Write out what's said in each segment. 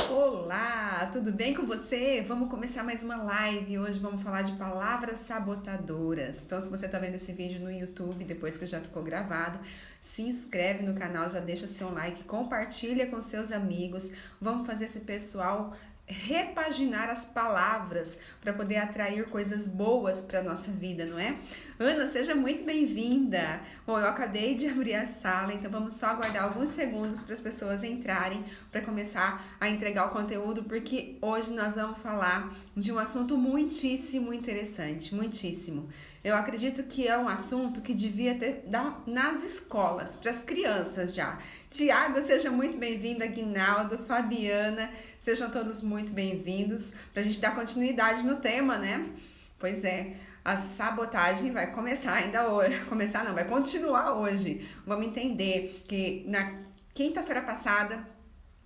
Olá, tudo bem com você? Vamos começar mais uma live. Hoje vamos falar de palavras sabotadoras. Então, se você está vendo esse vídeo no YouTube, depois que já ficou gravado, se inscreve no canal, já deixa seu like, compartilha com seus amigos. Vamos fazer esse pessoal repaginar as palavras para poder atrair coisas boas para nossa vida, não é? Ana, seja muito bem-vinda. Bom, eu acabei de abrir a sala, então vamos só aguardar alguns segundos para as pessoas entrarem para começar a entregar o conteúdo, porque hoje nós vamos falar de um assunto muitíssimo interessante, muitíssimo. Eu acredito que é um assunto que devia ter nas escolas, para as crianças já. Tiago, seja muito bem-vindo, Aguinaldo, Fabiana, sejam todos muito bem-vindos, para a gente dar continuidade no tema, né? Pois é, a sabotagem vai começar ainda hoje, começar não, vai continuar hoje. Vamos entender que na quinta-feira passada,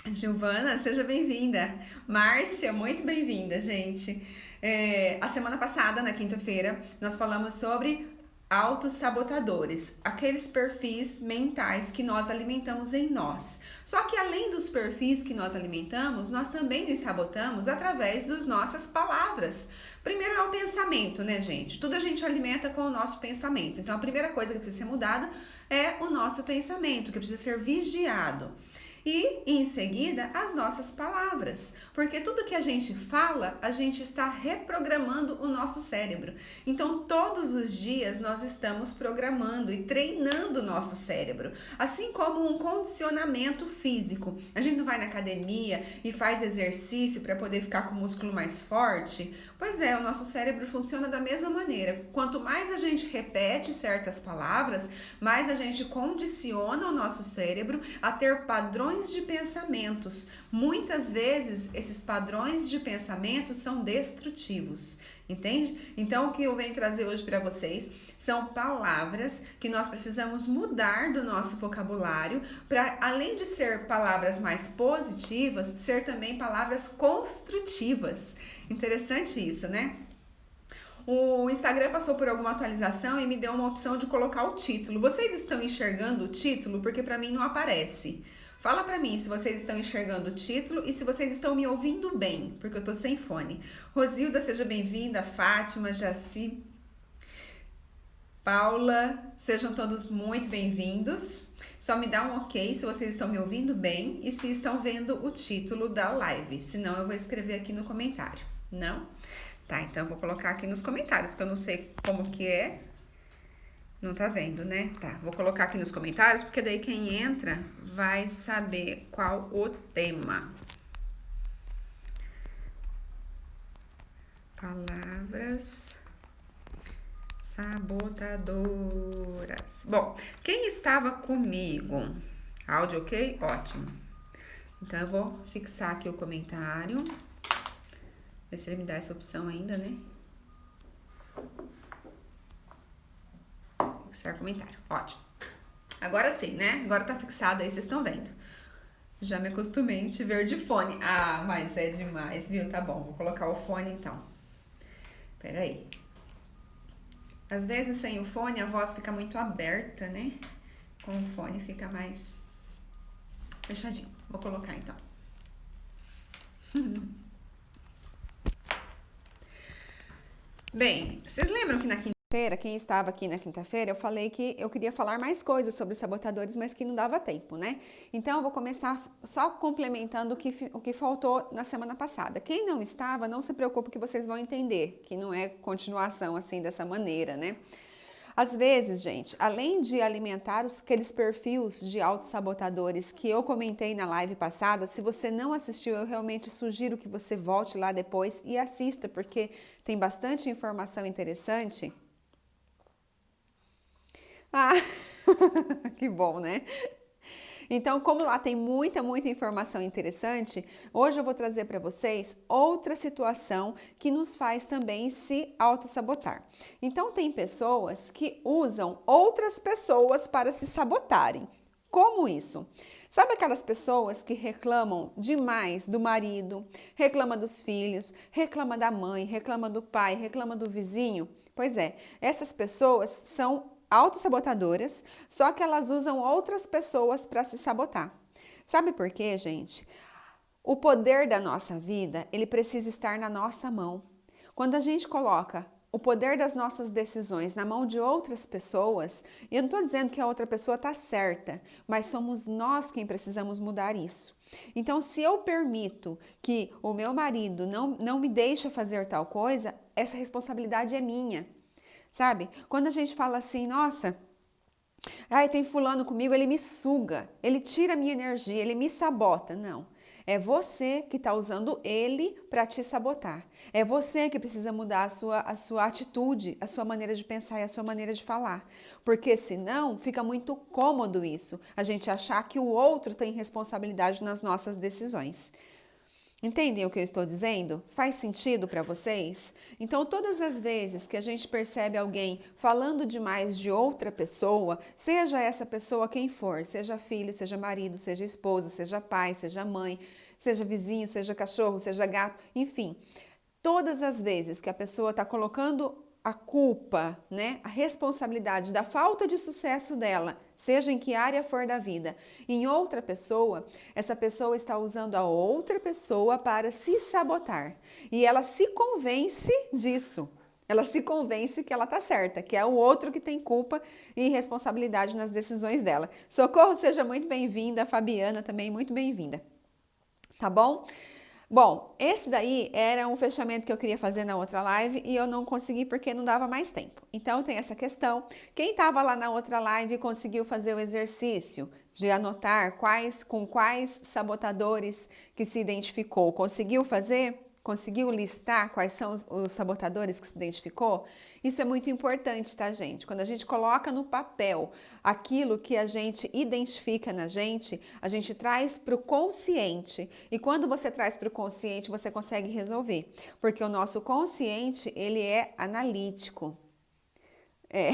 Giovana, seja bem-vinda. Márcia, muito bem-vinda, gente. A semana passada, na quinta-feira, nós falamos sobre autossabotadores, aqueles perfis mentais que nós alimentamos em nós. Só que além dos perfis que nós alimentamos, nós também nos sabotamos através das nossas palavras. Primeiro é o pensamento, né, gente? Tudo a gente alimenta com o nosso pensamento. Então a primeira coisa que precisa ser mudada é o nosso pensamento, que precisa ser vigiado. E, em seguida, as nossas palavras. Porque tudo que a gente fala, a gente está reprogramando o nosso cérebro. Então, todos os dias nós estamos programando e treinando o nosso cérebro. Assim como um condicionamento físico. A gente não vai na academia e faz exercício para poder ficar com o músculo mais forte. Pois é, o nosso cérebro funciona da mesma maneira. Quanto mais a gente repete certas palavras, mais a gente condiciona o nosso cérebro a ter padrões de pensamentos. Muitas vezes, esses padrões de pensamento são destrutivos. Entende? Então, o que eu venho trazer hoje para vocês são palavras que nós precisamos mudar do nosso vocabulário para, além de ser palavras mais positivas, ser também palavras construtivas. Interessante isso, né? O Instagram passou por alguma atualização e me deu uma opção de colocar o título. Vocês estão enxergando o título? Porque para mim não aparece. Fala pra mim se vocês estão enxergando o título e se vocês estão me ouvindo bem, porque eu tô sem fone. Rosilda, seja bem-vinda. Fátima, Jaci, Paula, sejam todos muito bem-vindos. Só me dá um ok se vocês estão me ouvindo bem e se estão vendo o título da live. Senão eu vou escrever aqui no comentário. Não? Tá, então eu vou colocar aqui nos comentários, que eu não sei como que é. Não tá vendo, né? Tá, vou colocar aqui nos comentários, porque daí quem entra vai saber qual o tema. Palavras sabotadoras. Bom, quem estava comigo? Áudio ok? Ótimo. Então eu vou fixar aqui o comentário. Ver se ele me dá essa opção ainda, né? Fixar comentário. Ótimo. Agora sim, né? Agora tá fixado aí, vocês estão vendo. Já me acostumei em te ver de fone. Ah, mas é demais, viu? Tá bom, vou colocar o fone então. Peraí. Às vezes sem o fone a voz fica muito aberta, né? Com o fone fica mais fechadinho. Vou colocar então. Bem, vocês lembram que na quinta-feira, quem estava aqui na quinta-feira, eu falei que eu queria falar mais coisas sobre os sabotadores, mas que não dava tempo, né? Então eu vou começar só complementando o que faltou na semana passada. Quem não estava, não se preocupe que vocês vão entender, que não é continuação assim dessa maneira, né? Às vezes, gente, além de alimentar aqueles perfis de autossabotadores que eu comentei na live passada, se você não assistiu, eu realmente sugiro que você volte lá depois e assista, porque tem bastante informação interessante. Ah, que bom, né? Então, como lá tem muita informação interessante, hoje eu vou trazer para vocês outra situação que nos faz também se autossabotar. Então, tem pessoas que usam outras pessoas para se sabotarem. Como isso? Sabe aquelas pessoas que reclamam demais do marido, reclama dos filhos, reclama da mãe, reclama do pai, reclama do vizinho? Pois é, essas pessoas são autossabotadoras, só que elas usam outras pessoas para se sabotar. Sabe por quê, gente? O poder da nossa vida, ele precisa estar na nossa mão. Quando a gente coloca o poder das nossas decisões na mão de outras pessoas, e eu não estou dizendo que a outra pessoa está certa, mas somos nós quem precisamos mudar isso. Então, se eu permito que o meu marido não me deixe fazer tal coisa, essa responsabilidade é minha, sabe? Quando a gente fala assim, nossa, ai, tem fulano comigo, ele me suga, ele tira a minha energia, ele me sabota. Não. É você que está usando ele para te sabotar. É você que precisa mudar a sua atitude, a sua maneira de pensar e a sua maneira de falar. Porque senão fica muito cômodo isso, a gente achar que o outro tem responsabilidade nas nossas decisões. Entendem o que eu estou dizendo? Faz sentido para vocês? Então, todas as vezes que a gente percebe alguém falando demais de outra pessoa, seja essa pessoa quem for, seja filho, seja marido, seja esposa, seja pai, seja mãe, seja vizinho, seja cachorro, seja gato, enfim, todas as vezes que a pessoa está colocando a culpa, né, a responsabilidade da falta de sucesso dela, seja em que área for da vida, em outra pessoa, essa pessoa está usando a outra pessoa para se sabotar. E ela se convence disso. Ela se convence que ela está certa, que é o outro que tem culpa e responsabilidade nas decisões dela. Socorro, seja muito bem-vinda. Fabiana também muito bem-vinda. Tá bom? Bom, esse daí era um fechamento que eu queria fazer na outra live e eu não consegui porque não dava mais tempo. Então tem essa questão. Quem estava lá na outra live conseguiu fazer o exercício de anotar com quais sabotadores que se identificou. Conseguiu fazer? Conseguiu listar quais são os sabotadores que se identificou? Isso é muito importante, tá, gente? Quando a gente coloca no papel aquilo que a gente identifica na gente, a gente traz para o consciente. E quando você traz para o consciente, você consegue resolver. Porque o nosso consciente, ele é analítico. É,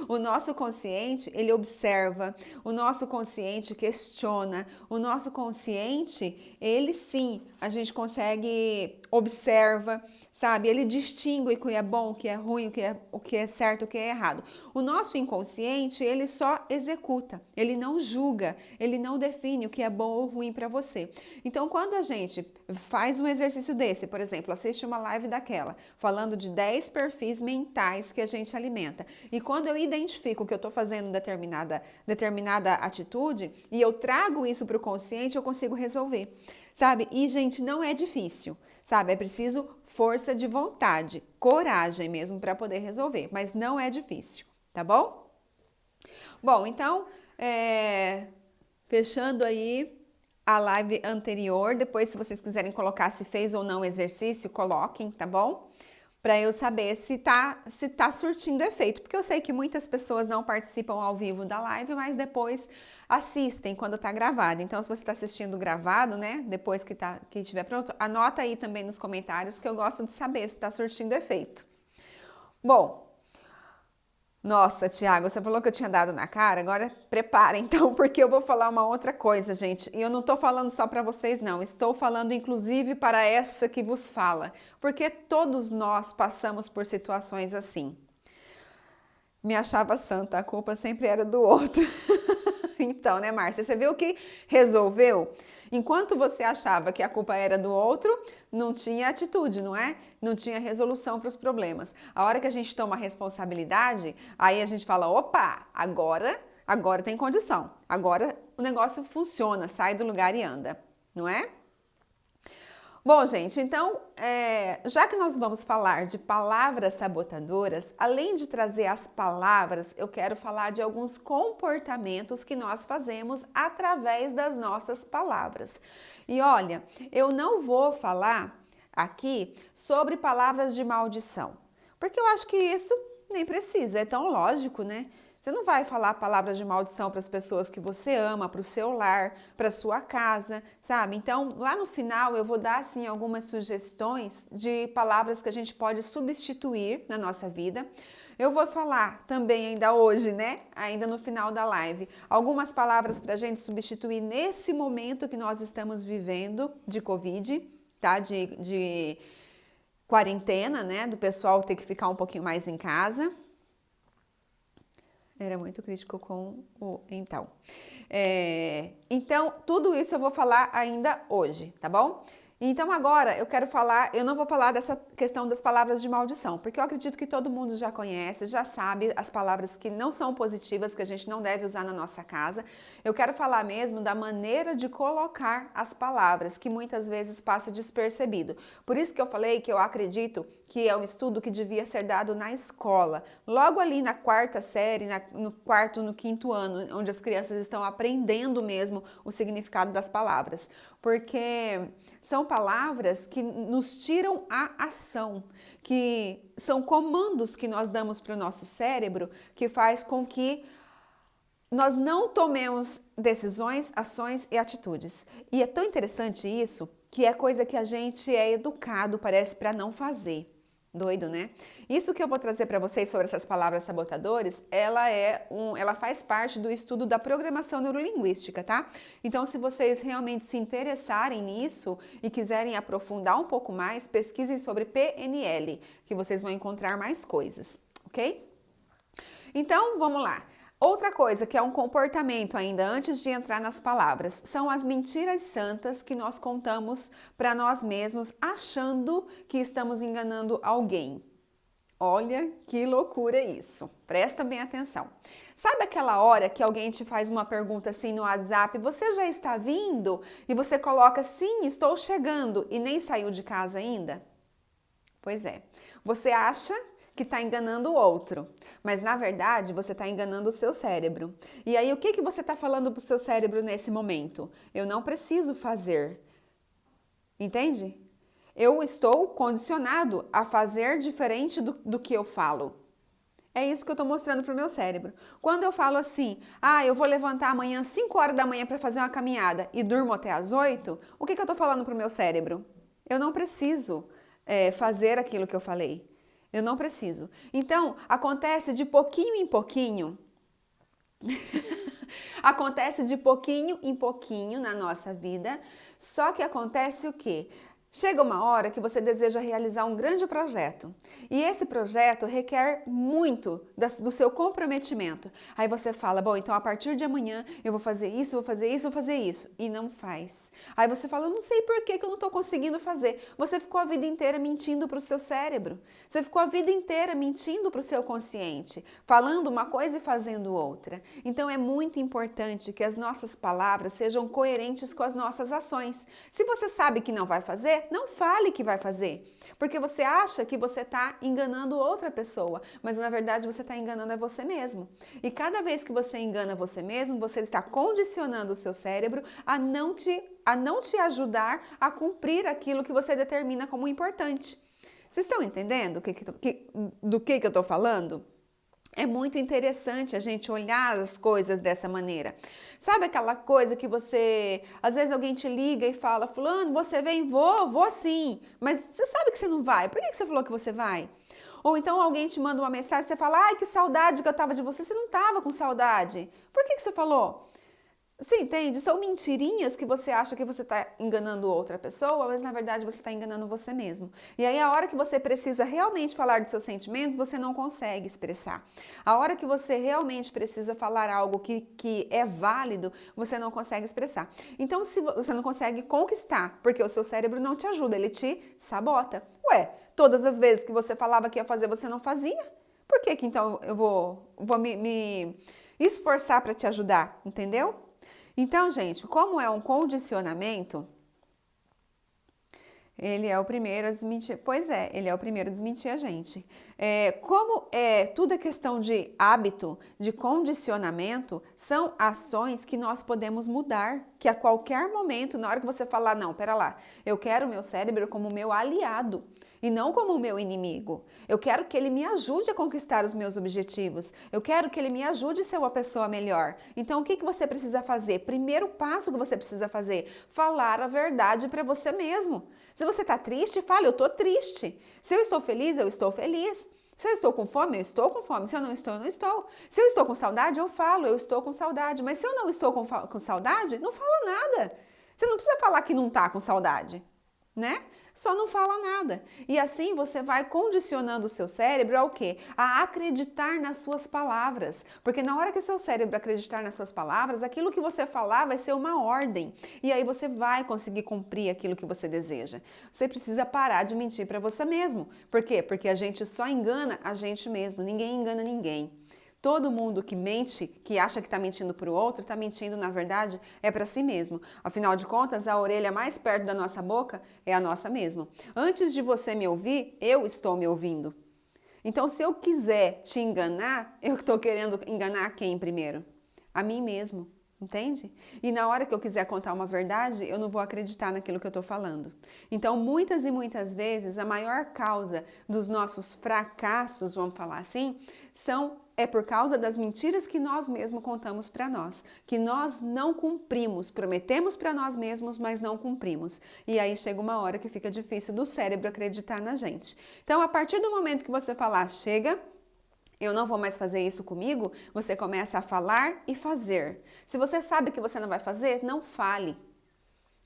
o nosso consciente, ele observa, o nosso consciente questiona, o nosso consciente, ele sim, a gente consegue, observa, sabe? Ele distingue o que é bom, o que é ruim, o que é certo, o que é errado. O nosso inconsciente, ele só executa, ele não julga, ele não define o que é bom ou ruim para você. Então, quando a gente faz um exercício desse, por exemplo, assiste uma live daquela, falando de 10 perfis mentais que a gente alimenta, e quando eu identifico que eu estou fazendo determinada atitude e eu trago isso para o consciente, eu consigo resolver, sabe? E, gente, não é difícil, sabe? É preciso força de vontade, coragem mesmo para poder resolver, mas não é difícil, tá bom? Bom, então, fechando aí a live anterior, depois se vocês quiserem colocar se fez ou não o exercício, coloquem, tá bom? Para eu saber se tá surtindo efeito, porque eu sei que muitas pessoas não participam ao vivo da live, mas depois assistem quando tá gravado. Então, se você está assistindo gravado, né, depois que estiver pronto, anota aí também nos comentários que eu gosto de saber se tá surtindo efeito. Bom, nossa, Thiago, você falou que eu tinha dado na cara, agora prepara então, porque eu vou falar uma outra coisa, gente. E eu não tô falando só para vocês, não. Estou falando inclusive para essa que vos fala, porque todos nós passamos por situações assim. Me achava santa, a culpa sempre era do outro. Então, né, Márcia? Você viu que resolveu? Enquanto você achava que a culpa era do outro, não tinha atitude, não é? Não tinha resolução para os problemas. A hora que a gente toma responsabilidade, aí a gente fala, opa, agora tem condição. Agora o negócio funciona, sai do lugar e anda, não é? Bom, gente, então, já que nós vamos falar de palavras sabotadoras, além de trazer as palavras, eu quero falar de alguns comportamentos que nós fazemos através das nossas palavras. E olha, eu não vou falar aqui sobre palavras de maldição, porque eu acho que isso nem precisa, é tão lógico, né? Você não vai falar palavras de maldição para as pessoas que você ama, para o seu lar, para a sua casa, sabe? Então, lá no final eu vou dar assim algumas sugestões de palavras que a gente pode substituir na nossa vida. Eu vou falar também ainda hoje, né? Ainda no final da live, algumas palavras para a gente substituir nesse momento que nós estamos vivendo de Covid, tá? De quarentena, né? Do pessoal ter que ficar um pouquinho mais em casa. Era muito crítico com o então. Então, tudo isso eu vou falar ainda hoje, tá bom? Então agora eu não vou falar dessa questão das palavras de maldição, porque eu acredito que todo mundo já conhece, já sabe as palavras que não são positivas, que a gente não deve usar na nossa casa. Eu quero falar mesmo da maneira de colocar as palavras, que muitas vezes passa despercebido. Por isso que eu falei que eu acredito que é um estudo que devia ser dado na escola, logo ali na quarta série, no quarto, no quinto ano, onde as crianças estão aprendendo mesmo o significado das palavras, porque são palavras que nos tiram a ação, que são comandos que nós damos para o nosso cérebro, que faz com que nós não tomemos decisões, ações e atitudes. E é tão interessante isso, que é coisa que a gente é educado, parece, para não fazer. Doido, né? Isso que eu vou trazer para vocês sobre essas palavras sabotadoras, ela faz parte do estudo da programação neurolinguística, tá? Então, se vocês realmente se interessarem nisso e quiserem aprofundar um pouco mais, pesquisem sobre PNL, que vocês vão encontrar mais coisas, ok? Então, vamos lá. Outra coisa que é um comportamento ainda antes de entrar nas palavras são as mentiras santas que nós contamos para nós mesmos achando que estamos enganando alguém. Olha que loucura isso. Presta bem atenção. Sabe aquela hora que alguém te faz uma pergunta assim no WhatsApp, você já está vindo? E você coloca sim, estou chegando e nem saiu de casa ainda? Pois é. Você acha que está enganando o outro, mas na verdade você está enganando o seu cérebro. E aí o que você está falando para o seu cérebro nesse momento? Eu não preciso fazer. Entende? Eu estou condicionado a fazer diferente do que eu falo. É isso que eu estou mostrando para o meu cérebro. Quando eu falo assim, eu vou levantar amanhã às 5 horas da manhã para fazer uma caminhada e durmo até às 8, o que eu estou falando para o meu cérebro? Eu não preciso fazer aquilo que eu falei. Eu não preciso. Então, acontece de pouquinho em pouquinho. Acontece de pouquinho em pouquinho na nossa vida. Só que acontece o quê? Chega uma hora que você deseja realizar um grande projeto e esse projeto requer muito do seu comprometimento. Aí você fala, bom, então a partir de amanhã eu vou fazer isso, vou fazer isso, vou fazer isso e não faz. Aí você fala, eu não sei por que eu não estou conseguindo fazer. Você ficou a vida inteira mentindo para o seu cérebro. Você ficou a vida inteira mentindo para o seu consciente, falando uma coisa e fazendo outra. Então é muito importante que as nossas palavras sejam coerentes com as nossas ações. Se você sabe que não vai fazer, não fale que vai fazer, porque você acha que você está enganando outra pessoa, mas na verdade você está enganando você mesmo. E cada vez que você engana você mesmo, você está condicionando o seu cérebro a não te ajudar a cumprir aquilo que você determina como importante. Vocês estão entendendo do que eu estou falando? É muito interessante a gente olhar as coisas dessa maneira. Sabe aquela coisa que às vezes alguém te liga e fala, fulano, você vem? Vou sim. Mas você sabe que você não vai. Por que você falou que você vai? Ou então alguém te manda uma mensagem e você fala, ai, que saudade que eu tava de você. Você não estava com saudade. Por que você falou? Você entende? São mentirinhas que você acha que você está enganando outra pessoa, mas na verdade você está enganando você mesmo. E aí a hora que você precisa realmente falar de seus sentimentos, você não consegue expressar. A hora que você realmente precisa falar algo que é válido, você não consegue expressar. Então, se você não consegue conquistar, porque o seu cérebro não te ajuda, ele te sabota. Ué, todas as vezes que você falava que ia fazer, você não fazia? Por que então eu vou me esforçar para te ajudar, entendeu? Então, gente, como é um condicionamento, ele é o primeiro a desmentir. Pois é, ele é o primeiro a desmentir a gente. Tudo é questão de hábito, de condicionamento, são ações que nós podemos mudar, que a qualquer momento, na hora que você falar, não, pera lá, eu quero o meu cérebro como meu aliado e não como o meu inimigo. Eu quero que ele me ajude a conquistar os meus objetivos. Eu quero que ele me ajude a ser uma pessoa melhor. Então, o que você precisa fazer? Primeiro passo que você precisa fazer, falar a verdade para você mesmo. Se você está triste, fale, eu estou triste. Se eu estou feliz, eu estou feliz. Se eu estou com fome, eu estou com fome. Se eu não estou, eu não estou. Se eu estou com saudade, eu falo, eu estou com saudade. Mas se eu não estou com saudade, não fala nada. Você não precisa falar que não está com saudade, né? só não fala nada. E assim você vai condicionando o seu cérebro ao quê? A acreditar nas suas palavras. Porque na hora que seu cérebro acreditar nas suas palavras, aquilo que você falar vai ser uma ordem. E aí você vai conseguir cumprir aquilo que você deseja. Você precisa parar de mentir para você mesmo. Por quê? Porque a gente só engana a gente mesmo. Ninguém engana ninguém. Todo mundo que mente, que acha que está mentindo para o outro, está mentindo, na verdade, é para si mesmo. Afinal de contas, a orelha mais perto da nossa boca é a nossa mesma. Antes de você me ouvir, eu estou me ouvindo. Então, se eu quiser te enganar, eu estou querendo enganar quem primeiro? A mim mesmo. Entende? E na hora que eu quiser contar uma verdade, eu não vou acreditar naquilo que eu estou falando. Então, muitas e muitas vezes, a maior causa dos nossos fracassos, vamos falar assim, é por causa das mentiras que nós mesmos contamos para nós, que nós não cumprimos, prometemos para nós mesmos, mas não cumprimos. E aí chega uma hora que fica difícil do cérebro acreditar na gente. Então, a partir do momento que você falar, chega, eu não vou mais fazer isso comigo, você começa a falar e fazer. Se você sabe que você não vai fazer, não fale.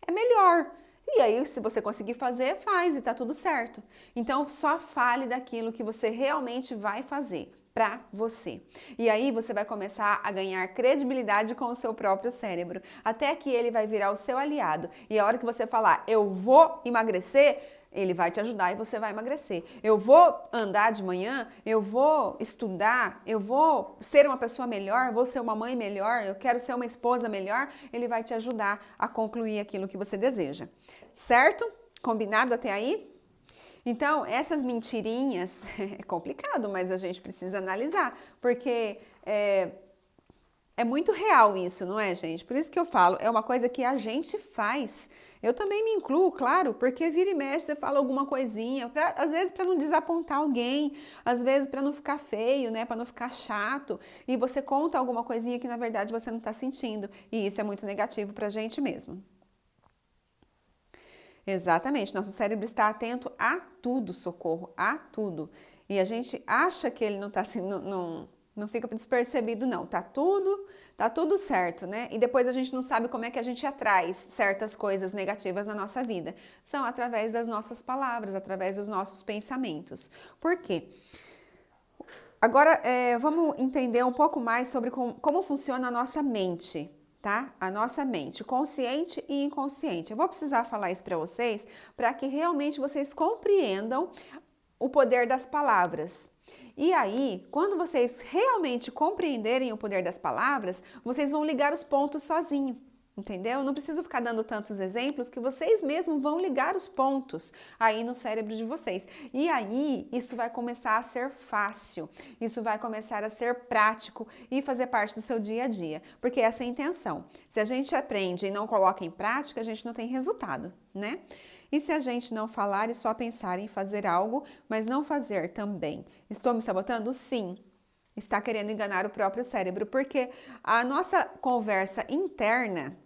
É melhor. E aí, se você conseguir fazer, faz e tá tudo certo. Então, só fale daquilo que você realmente vai fazer para você. E aí você vai começar a ganhar credibilidade com o seu próprio cérebro, até que ele vai virar o seu aliado. E a hora que você falar, eu vou emagrecer, ele vai te ajudar e você vai emagrecer. Eu vou andar de manhã, eu vou estudar, eu vou ser uma pessoa melhor, vou ser uma mãe melhor, eu quero ser uma esposa melhor. Ele vai te ajudar a concluir aquilo que você deseja. Certo? Combinado até aí? Então, essas mentirinhas, é complicado, mas a gente precisa analisar, porque é muito real isso, não é, gente? Por isso que eu falo, é uma coisa que a gente faz. Eu também me incluo, claro, porque vira e mexe, você fala alguma coisinha, às vezes para não desapontar alguém, às vezes para não ficar feio, né, para não ficar chato, e você conta alguma coisinha que na verdade você não está sentindo, e isso é muito negativo para a gente mesmo. Exatamente, nosso cérebro está atento a tudo, socorro, a tudo. E a gente acha que ele não está assim, não fica despercebido, não. Tá tudo certo, né? E depois a gente não sabe como é que a gente atrai certas coisas negativas na nossa vida. São através das nossas palavras, através dos nossos pensamentos. Por quê? Agora, vamos entender um pouco mais sobre como funciona a nossa mente, tá? A nossa mente, consciente e inconsciente. Eu vou precisar falar isso para vocês, para que realmente vocês compreendam o poder das palavras. E aí, quando vocês realmente compreenderem o poder das palavras, vocês vão ligar os pontos sozinho, entendeu? Não preciso ficar dando tantos exemplos que vocês mesmos vão ligar os pontos aí no cérebro de vocês. E aí, isso vai começar a ser fácil, isso vai começar a ser prático e fazer parte do seu dia a dia, porque essa é a intenção. Se a gente aprende e não coloca em prática, a gente não tem resultado, né? E se a gente não falar e só pensar em fazer algo, mas não fazer também? Estou me sabotando? Sim. Está querendo enganar o próprio cérebro, porque a nossa conversa interna,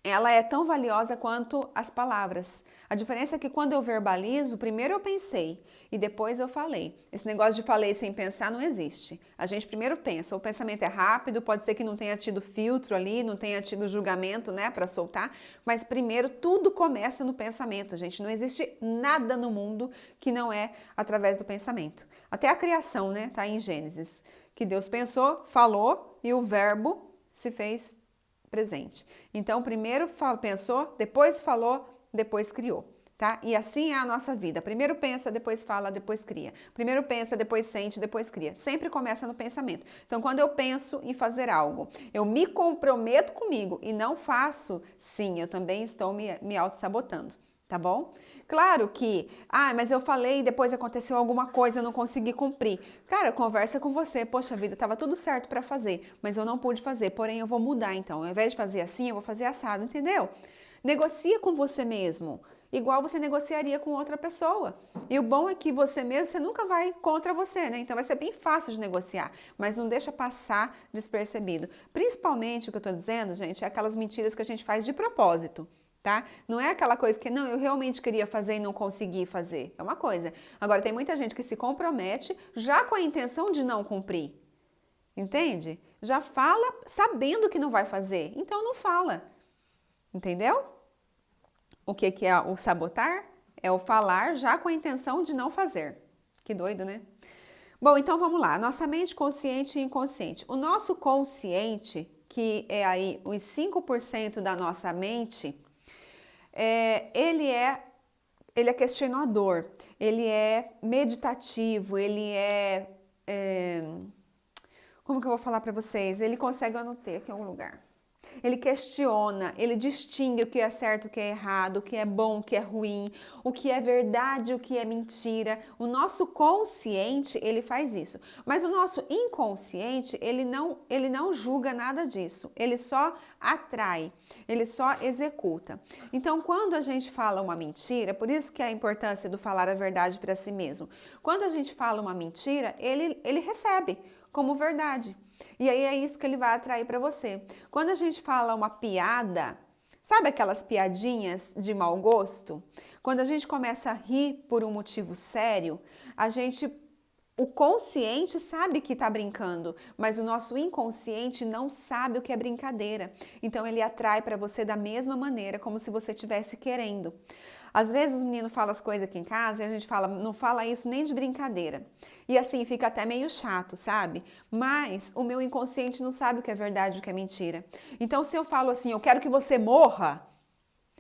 ela é tão valiosa quanto as palavras. A diferença é que quando eu verbalizo, primeiro eu pensei e depois eu falei. Esse negócio de falei sem pensar não existe. A gente primeiro pensa, o pensamento é rápido, pode ser que não tenha tido filtro ali, não tenha tido julgamento, né, para soltar, mas primeiro tudo começa no pensamento, gente. Não existe nada no mundo que não é através do pensamento. Até a criação, né, tá em Gênesis, que Deus pensou, falou e o verbo se fez presente. Então, primeiro pensou, depois falou, depois criou, tá? E assim é a nossa vida. Primeiro pensa, depois fala, depois cria. Primeiro pensa, depois sente, depois cria. Sempre começa no pensamento. Então, quando eu penso em fazer algo, eu me comprometo comigo e não faço, sim, eu também estou me auto-sabotando, tá bom? Claro que, mas eu falei e depois aconteceu alguma coisa, eu não consegui cumprir. Cara, conversa com você, poxa vida, estava tudo certo para fazer, mas eu não pude fazer, porém eu vou mudar então. Ao invés de fazer assim, eu vou fazer assado, entendeu? Negocia com você mesmo, igual você negociaria com outra pessoa. E o bom é que você mesmo, você nunca vai contra você, né? Então vai ser bem fácil de negociar, mas não deixa passar despercebido. Principalmente o que eu tô dizendo, gente, é aquelas mentiras que a gente faz de propósito. Tá? Não é aquela coisa que, não, eu realmente queria fazer e não consegui fazer. É uma coisa. Agora, tem muita gente que se compromete já com a intenção de não cumprir. Entende? Já fala sabendo que não vai fazer. Então, não fala. Entendeu? O que é o sabotar? É o falar já com a intenção de não fazer. Que doido, né? Bom, então vamos lá. Nossa mente consciente e inconsciente. O nosso consciente, que é aí os 5% da nossa mente, ele é questionador, ele é meditativo, como que eu vou falar para vocês? Ele consegue, eu anotei aqui em algum lugar. Ele questiona, ele distingue o que é certo, o que é errado, o que é bom, o que é ruim, o que é verdade, o que é mentira. O nosso consciente, ele faz isso. Mas o nosso inconsciente, ele não julga nada disso. Ele só atrai, ele só executa. Então, quando a gente fala uma mentira, por isso que é a importância do falar a verdade para si mesmo. Quando a gente fala uma mentira, ele recebe como verdade. E aí é isso que ele vai atrair para você. Quando a gente fala uma piada, sabe aquelas piadinhas de mau gosto? Quando a gente começa a rir por um motivo sério, o consciente sabe que está brincando, mas o nosso inconsciente não sabe o que é brincadeira. Então ele atrai para você da mesma maneira, como se você estivesse querendo. Às vezes o menino fala as coisas aqui em casa e a gente fala, não fala isso nem de brincadeira. E assim fica até meio chato, sabe? Mas o meu inconsciente não sabe o que é verdade e o que é mentira. Então se eu falo assim, eu quero que você morra,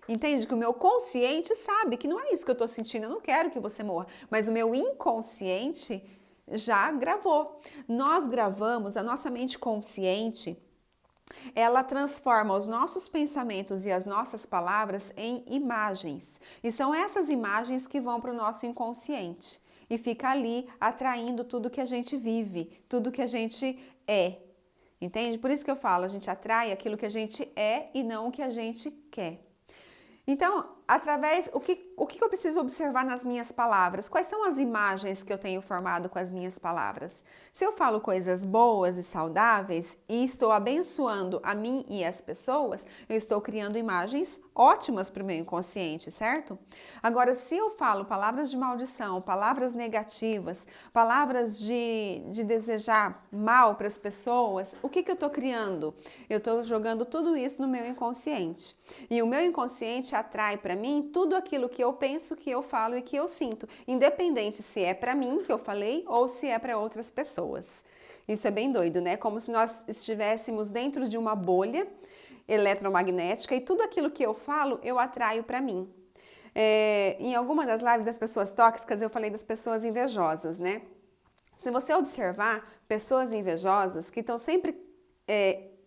entende? Que o meu consciente sabe que não é isso que eu tô sentindo, eu não quero que você morra. Mas o meu inconsciente já gravou. Nós gravamos, a nossa mente consciente, ela transforma os nossos pensamentos e as nossas palavras em imagens. E são essas imagens que vão para o nosso inconsciente. E fica ali atraindo tudo que a gente vive, tudo que a gente é. Entende? Por isso que eu falo, a gente atrai aquilo que a gente é e não o que a gente quer. Então, o que eu preciso observar nas minhas palavras? Quais são as imagens que eu tenho formado com as minhas palavras? Se eu falo coisas boas e saudáveis e estou abençoando a mim e as pessoas, eu estou criando imagens ótimas para o meu inconsciente, certo? Agora, se eu falo palavras de maldição, palavras negativas, palavras de desejar mal para as pessoas, o que eu estou criando? Eu estou jogando tudo isso no meu inconsciente. E o meu inconsciente atrai para mim tudo aquilo que eu penso, que eu falo e que eu sinto, independente se é para mim que eu falei ou se é para outras pessoas. Isso é bem doido, né? Como se nós estivéssemos dentro de uma bolha eletromagnética e tudo aquilo que eu falo, eu atraio para mim. Em alguma das lives das pessoas tóxicas, eu falei das pessoas invejosas, né? Se você observar pessoas invejosas que estão sempre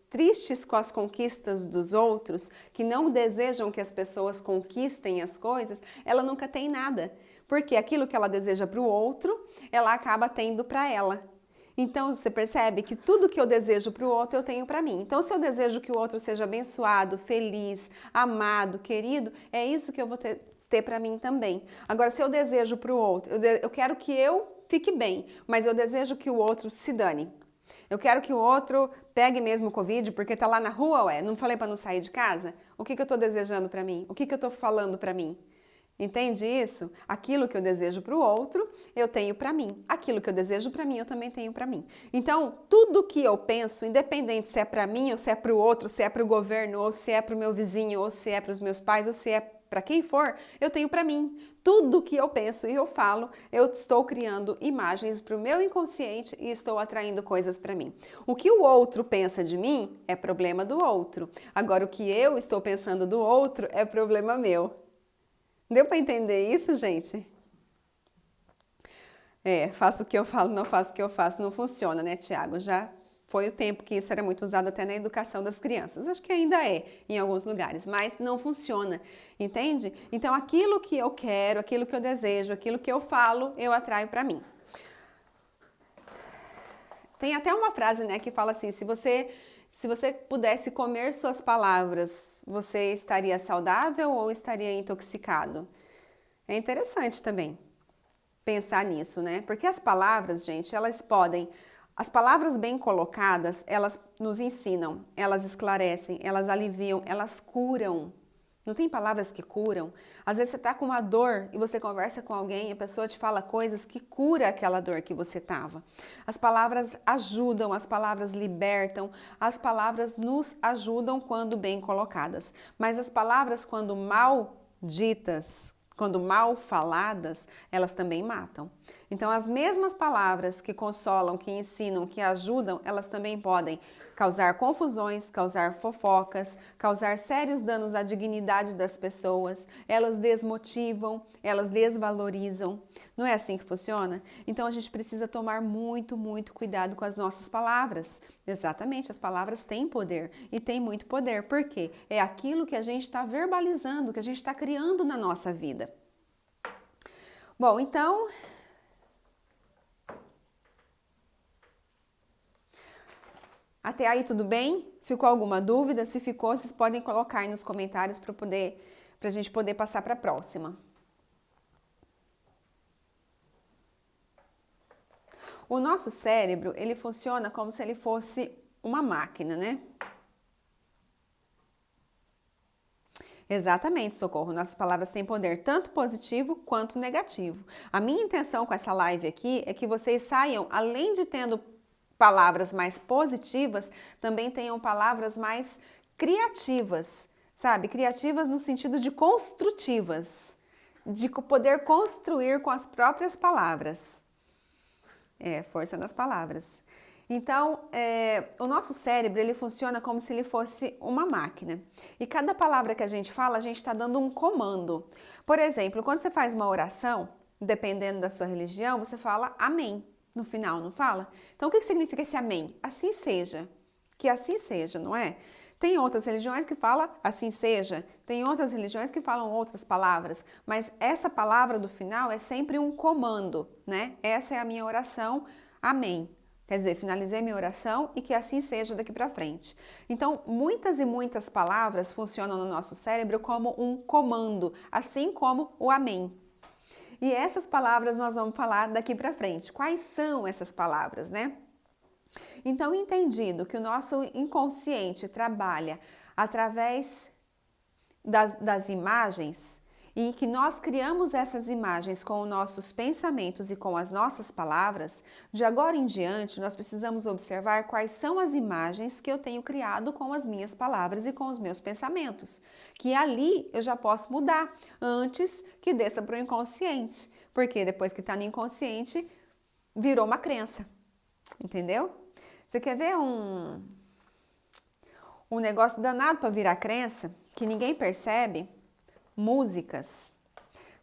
tristes com as conquistas dos outros, que não desejam que as pessoas conquistem as coisas, ela nunca tem nada. Porque aquilo que ela deseja para o outro, ela acaba tendo para ela. Então, você percebe que tudo que eu desejo para o outro, eu tenho para mim. Então, se eu desejo que o outro seja abençoado, feliz, amado, querido, é isso que eu vou ter para mim também. Agora, se eu desejo para o outro, eu quero que eu fique bem, mas eu desejo que o outro se dane. Eu quero que o outro pegue mesmo o Covid porque tá lá na rua, ué, não falei para não sair de casa? O que eu tô desejando para mim? O que eu tô falando para mim? Entende isso? Aquilo que eu desejo para o outro, eu tenho para mim. Aquilo que eu desejo para mim, eu também tenho para mim. Então, tudo que eu penso, independente se é para mim ou se é para o outro, se é para o governo, ou se é para o meu vizinho, ou se é para os meus pais, ou se é para quem for, eu tenho para mim. Tudo que eu penso e eu falo, eu estou criando imagens para o meu inconsciente e estou atraindo coisas para mim. O que o outro pensa de mim é problema do outro. Agora, o que eu estou pensando do outro é problema meu. Deu para entender isso, gente? Faço o que eu falo, não faço o que eu faço, não funciona, né, Tiago? Já foi o tempo que isso era muito usado até na educação das crianças. Acho que ainda é em alguns lugares, mas não funciona, entende? Então, aquilo que eu quero, aquilo que eu desejo, aquilo que eu falo, eu atraio para mim. Tem até uma frase, né, que fala assim, se você pudesse comer suas palavras, você estaria saudável ou estaria intoxicado? É interessante também pensar nisso, né? Porque as palavras, gente, as palavras bem colocadas, elas nos ensinam, elas esclarecem, elas aliviam, elas curam. Não tem palavras que curam? Às vezes você tá com uma dor e você conversa com alguém e a pessoa te fala coisas que cura aquela dor que você tava. As palavras ajudam, as palavras libertam, as palavras nos ajudam quando bem colocadas. Mas as palavras quando mal ditas, quando mal faladas, elas também matam. Então, as mesmas palavras que consolam, que ensinam, que ajudam, elas também podem causar confusões, causar fofocas, causar sérios danos à dignidade das pessoas, elas desmotivam, elas desvalorizam. Não é assim que funciona? Então, a gente precisa tomar muito, muito cuidado com as nossas palavras. Exatamente, as palavras têm poder e têm muito poder. Por quê? É aquilo que a gente está verbalizando, que a gente está criando na nossa vida. Bom, então, até aí tudo bem? Ficou alguma dúvida? Se ficou, vocês podem colocar aí nos comentários para a gente poder passar para a próxima. O nosso cérebro, ele funciona como se ele fosse uma máquina, né? Exatamente, Socorro. Nossas palavras têm poder tanto positivo quanto negativo. A minha intenção com essa live aqui é que vocês saiam, além de tendo palavras mais positivas, também tenham palavras mais criativas, sabe? Criativas no sentido de construtivas, de poder construir com as próprias palavras. Força nas palavras. Então, o nosso cérebro, ele funciona como se ele fosse uma máquina. E cada palavra que a gente fala, a gente está dando um comando. Por exemplo, quando você faz uma oração, dependendo da sua religião, você fala amém no final, não fala? Então, o que significa esse amém? Assim seja. Que assim seja, não é? Tem outras religiões que falam assim seja, tem outras religiões que falam outras palavras, mas essa palavra do final é sempre um comando, né? Essa é a minha oração, amém. Quer dizer, finalizei minha oração e que assim seja daqui para frente. Então, muitas e muitas palavras funcionam no nosso cérebro como um comando, assim como o amém. E essas palavras nós vamos falar daqui para frente. Quais são essas palavras, né? Então, entendido que o nosso inconsciente trabalha através das imagens e que nós criamos essas imagens com os nossos pensamentos e com as nossas palavras, de agora em diante nós precisamos observar quais são as imagens que eu tenho criado com as minhas palavras e com os meus pensamentos, que ali eu já posso mudar antes que desça para o inconsciente, porque depois que está no inconsciente virou uma crença, entendeu? Você quer ver um negócio danado para virar crença, que ninguém percebe? Músicas.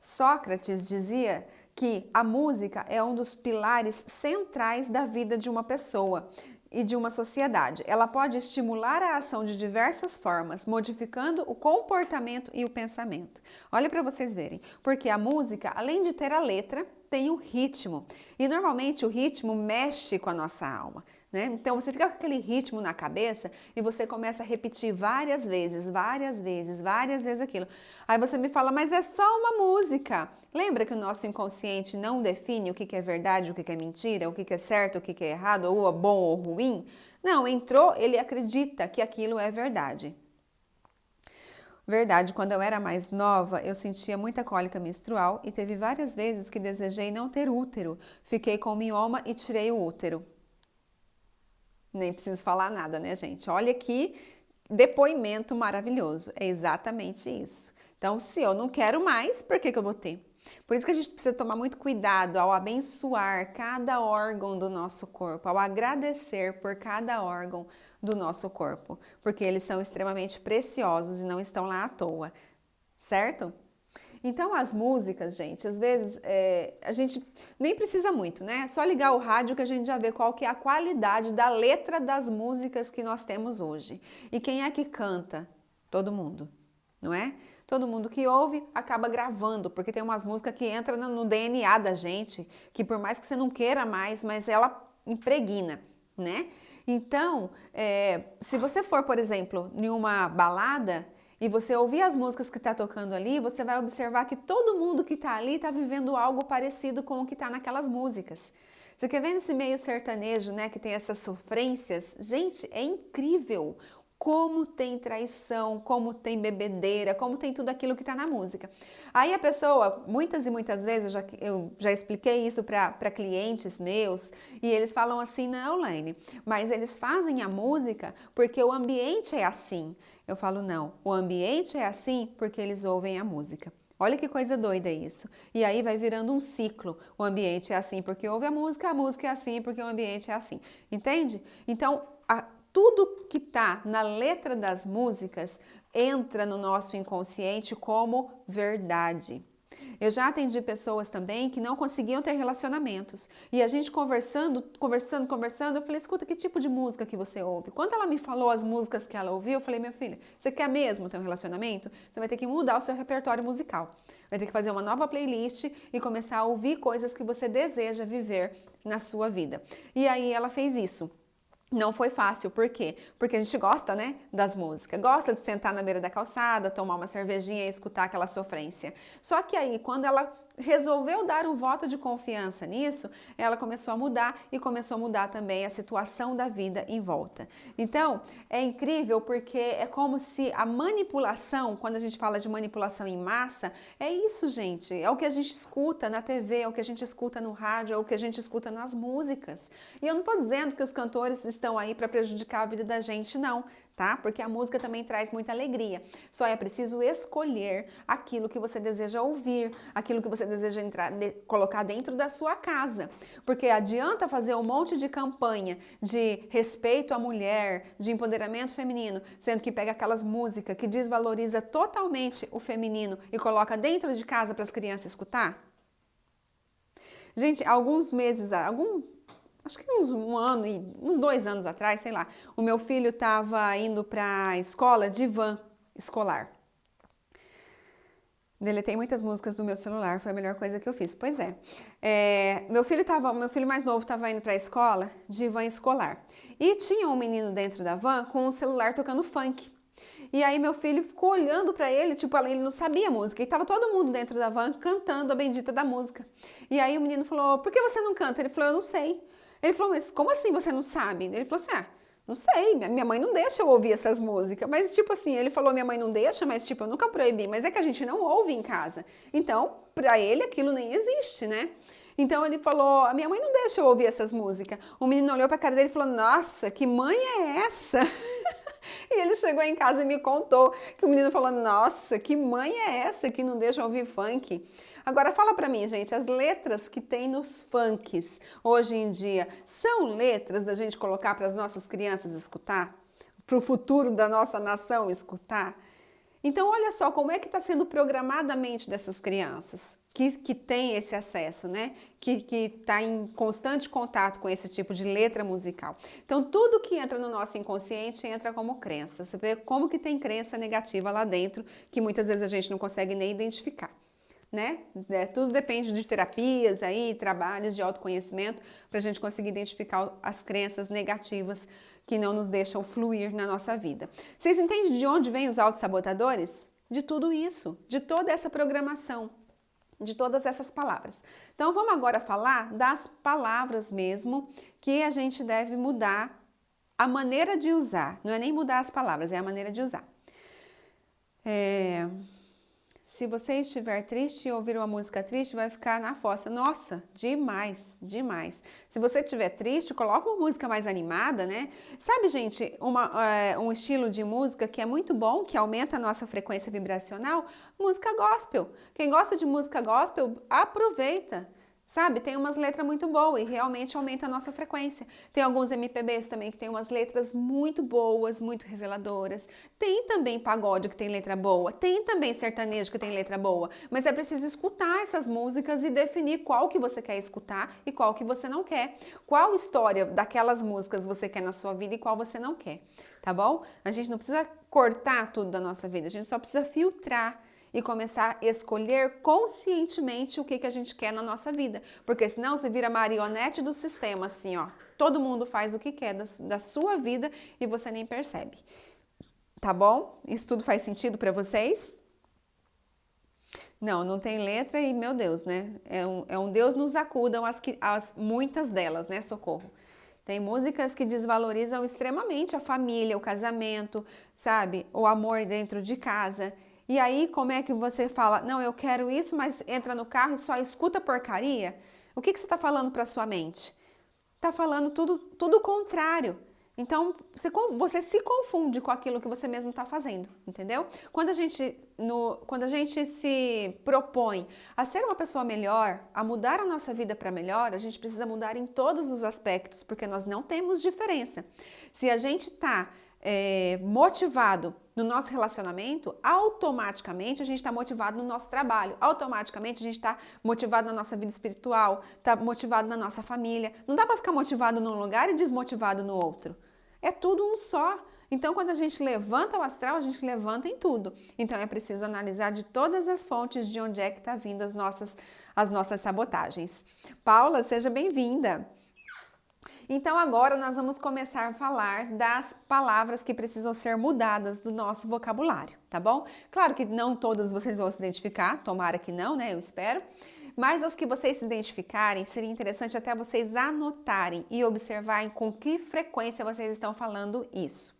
Sócrates dizia que a música é um dos pilares centrais da vida de uma pessoa e de uma sociedade. Ela pode estimular a ação de diversas formas, modificando o comportamento e o pensamento. Olha para vocês verem, porque a música, além de ter a letra, tem o ritmo. E normalmente o ritmo mexe com a nossa alma. Né? Então você fica com aquele ritmo na cabeça e você começa a repetir várias vezes aquilo. Aí você me fala, mas é só uma música. Lembra que o nosso inconsciente não define o que é verdade, o que é mentira, o que é certo, o que é errado, ou é bom ou ruim? Não, entrou, ele acredita que aquilo é verdade. Verdade, quando eu era mais nova, eu sentia muita cólica menstrual e teve várias vezes que desejei não ter útero. Fiquei com mioma e tirei o útero. Nem preciso falar nada, né, gente? Olha que depoimento maravilhoso. É exatamente isso. Então, se eu não quero mais, por que eu vou ter? Por isso que a gente precisa tomar muito cuidado ao abençoar cada órgão do nosso corpo, ao agradecer por cada órgão do nosso corpo, porque eles são extremamente preciosos e não estão lá à toa, certo? Então, as músicas, gente, às vezes a gente nem precisa muito, né? É só ligar o rádio que a gente já vê qual que é a qualidade da letra das músicas que nós temos hoje. E quem é que canta? Todo mundo, não é? Todo mundo que ouve acaba gravando, porque tem umas músicas que entram no DNA da gente, que por mais que você não queira mais, mas ela impregna, né? Então, se você for, por exemplo, em uma balada e você ouvir as músicas que está tocando ali, você vai observar que todo mundo que está ali está vivendo algo parecido com o que está naquelas músicas. Você quer ver nesse meio sertanejo, né, que tem essas sofrências? Gente, é incrível como tem traição, como tem bebedeira, como tem tudo aquilo que está na música. Aí a pessoa, muitas e muitas vezes, eu já expliquei isso para clientes meus, e eles falam assim, não, Laine, mas eles fazem a música porque o ambiente é assim. Eu falo, não, o ambiente é assim porque eles ouvem a música. Olha que coisa doida isso. E aí vai virando um ciclo. O ambiente é assim porque ouve a música é assim porque o ambiente é assim. Entende? Então, tudo que está na letra das músicas entra no nosso inconsciente como verdade. Eu já atendi pessoas também que não conseguiam ter relacionamentos. E a gente conversando, eu falei, escuta, que tipo de música que você ouve? Quando ela me falou as músicas que ela ouvia, eu falei, minha filha, você quer mesmo ter um relacionamento? Você vai ter que mudar o seu repertório musical. Vai ter que fazer uma nova playlist e começar a ouvir coisas que você deseja viver na sua vida. E aí ela fez isso. Não foi fácil, por quê? Porque a gente gosta, né, das músicas, gosta de sentar na beira da calçada, tomar uma cervejinha e escutar aquela sofrência. Só que aí, quando ela resolveu dar um voto de confiança nisso, ela começou a mudar e começou a mudar também a situação da vida em volta. Então, é incrível porque é como se a manipulação, quando a gente fala de manipulação em massa, é isso, gente. É o que a gente escuta na TV, é o que a gente escuta no rádio, é o que a gente escuta nas músicas. E eu não estou dizendo que os cantores estão aí para prejudicar a vida da gente, não. Tá? Porque a música também traz muita alegria. Só é preciso escolher aquilo que você deseja ouvir, aquilo que você deseja colocar dentro da sua casa. Porque adianta fazer um monte de campanha de respeito à mulher, de empoderamento feminino, sendo que pega aquelas músicas que desvaloriza totalmente o feminino e coloca dentro de casa para as crianças escutar? Gente, acho que uns 2 anos atrás, sei lá, o meu filho estava indo para a escola de van escolar. Deletei muitas músicas do meu celular, foi a melhor coisa que eu fiz. Pois é. Meu filho mais novo estava indo para a escola de van escolar. E tinha um menino dentro da van com um celular tocando funk. E aí meu filho ficou olhando para ele, tipo, ele não sabia a música. E tava todo mundo dentro da van cantando a bendita da música. E aí o menino falou, por que você não canta? Ele falou, eu não sei. Ele falou, mas como assim você não sabe? Ele falou assim, não sei, minha mãe não deixa eu ouvir essas músicas. Mas tipo assim, ele falou, minha mãe não deixa, mas tipo, eu nunca proibi. Mas é que a gente não ouve em casa. Então, pra ele aquilo nem existe, né? Então ele falou, a minha mãe não deixa eu ouvir essas músicas. O menino olhou pra cara dele e falou, nossa, que mãe é essa? E ele chegou em casa e me contou que o menino falou, nossa, que mãe é essa que não deixa eu ouvir funk? Agora fala pra mim, gente, as letras que tem nos funks hoje em dia são letras da gente colocar para as nossas crianças escutar? Para o futuro da nossa nação escutar? Então olha só como é que está sendo programada a mente dessas crianças que tem esse acesso, né? Que está em constante contato com esse tipo de letra musical. Então tudo que entra no nosso inconsciente entra como crença. Você vê como que tem crença negativa lá dentro que muitas vezes a gente não consegue nem identificar. Né? Tudo depende de terapias aí, trabalhos de autoconhecimento para a gente conseguir identificar as crenças negativas que não nos deixam fluir na nossa vida. Vocês entendem de onde vêm os autossabotadores? De tudo isso, de toda essa programação, de todas essas palavras. Então vamos agora falar das palavras mesmo que a gente deve mudar a maneira de usar. Não é nem mudar as palavras, é a maneira de usar. Se você estiver triste e ouvir uma música triste, vai ficar na fossa. Nossa, demais, demais. Se você estiver triste, coloca uma música mais animada, né? Sabe, gente, um estilo de música que é muito bom, que aumenta a nossa frequência vibracional? Música gospel. Quem gosta de música gospel, aproveita. Sabe, tem umas letras muito boas e realmente aumenta a nossa frequência. Tem alguns MPBs também que tem umas letras muito boas, muito reveladoras. Tem também pagode que tem letra boa, tem também sertanejo que tem letra boa. Mas é preciso escutar essas músicas e definir qual que você quer escutar e qual que você não quer. Qual história daquelas músicas você quer na sua vida e qual você não quer, tá bom? A gente não precisa cortar tudo da nossa vida, a gente só precisa filtrar e começar a escolher conscientemente o que a gente quer na nossa vida. Porque senão você vira marionete do sistema, assim, ó. Todo mundo faz o que quer da sua vida e você nem percebe. Tá bom? Isso tudo faz sentido para vocês? Não tem letra e, meu Deus, né? É um Deus nos acudam muitas delas, né? Socorro. Tem músicas que desvalorizam extremamente a família, o casamento, sabe? O amor dentro de casa. E aí, como é que você fala, não, eu quero isso, mas entra no carro e só escuta porcaria? O que você está falando para sua mente? Está falando tudo o contrário. Então, você se confunde com aquilo que você mesmo está fazendo, entendeu? Quando a gente se propõe a ser uma pessoa melhor, a mudar a nossa vida para melhor, a gente precisa mudar em todos os aspectos, porque nós não temos diferença. Se a gente está motivado no nosso relacionamento, automaticamente a gente está motivado no nosso trabalho, automaticamente a gente está motivado na nossa vida espiritual, está motivado na nossa família. Não dá para ficar motivado num lugar e desmotivado no outro. É tudo um só. Então, quando a gente levanta o astral, a gente levanta em tudo. Então, é preciso analisar de todas as fontes de onde é que está vindo as nossas sabotagens. Paula, seja bem-vinda! Então, agora nós vamos começar a falar das palavras que precisam ser mudadas do nosso vocabulário, tá bom? Claro que não todas vocês vão se identificar, tomara que não, né? Eu espero. Mas as que vocês se identificarem, seria interessante até vocês anotarem e observarem com que frequência vocês estão falando isso.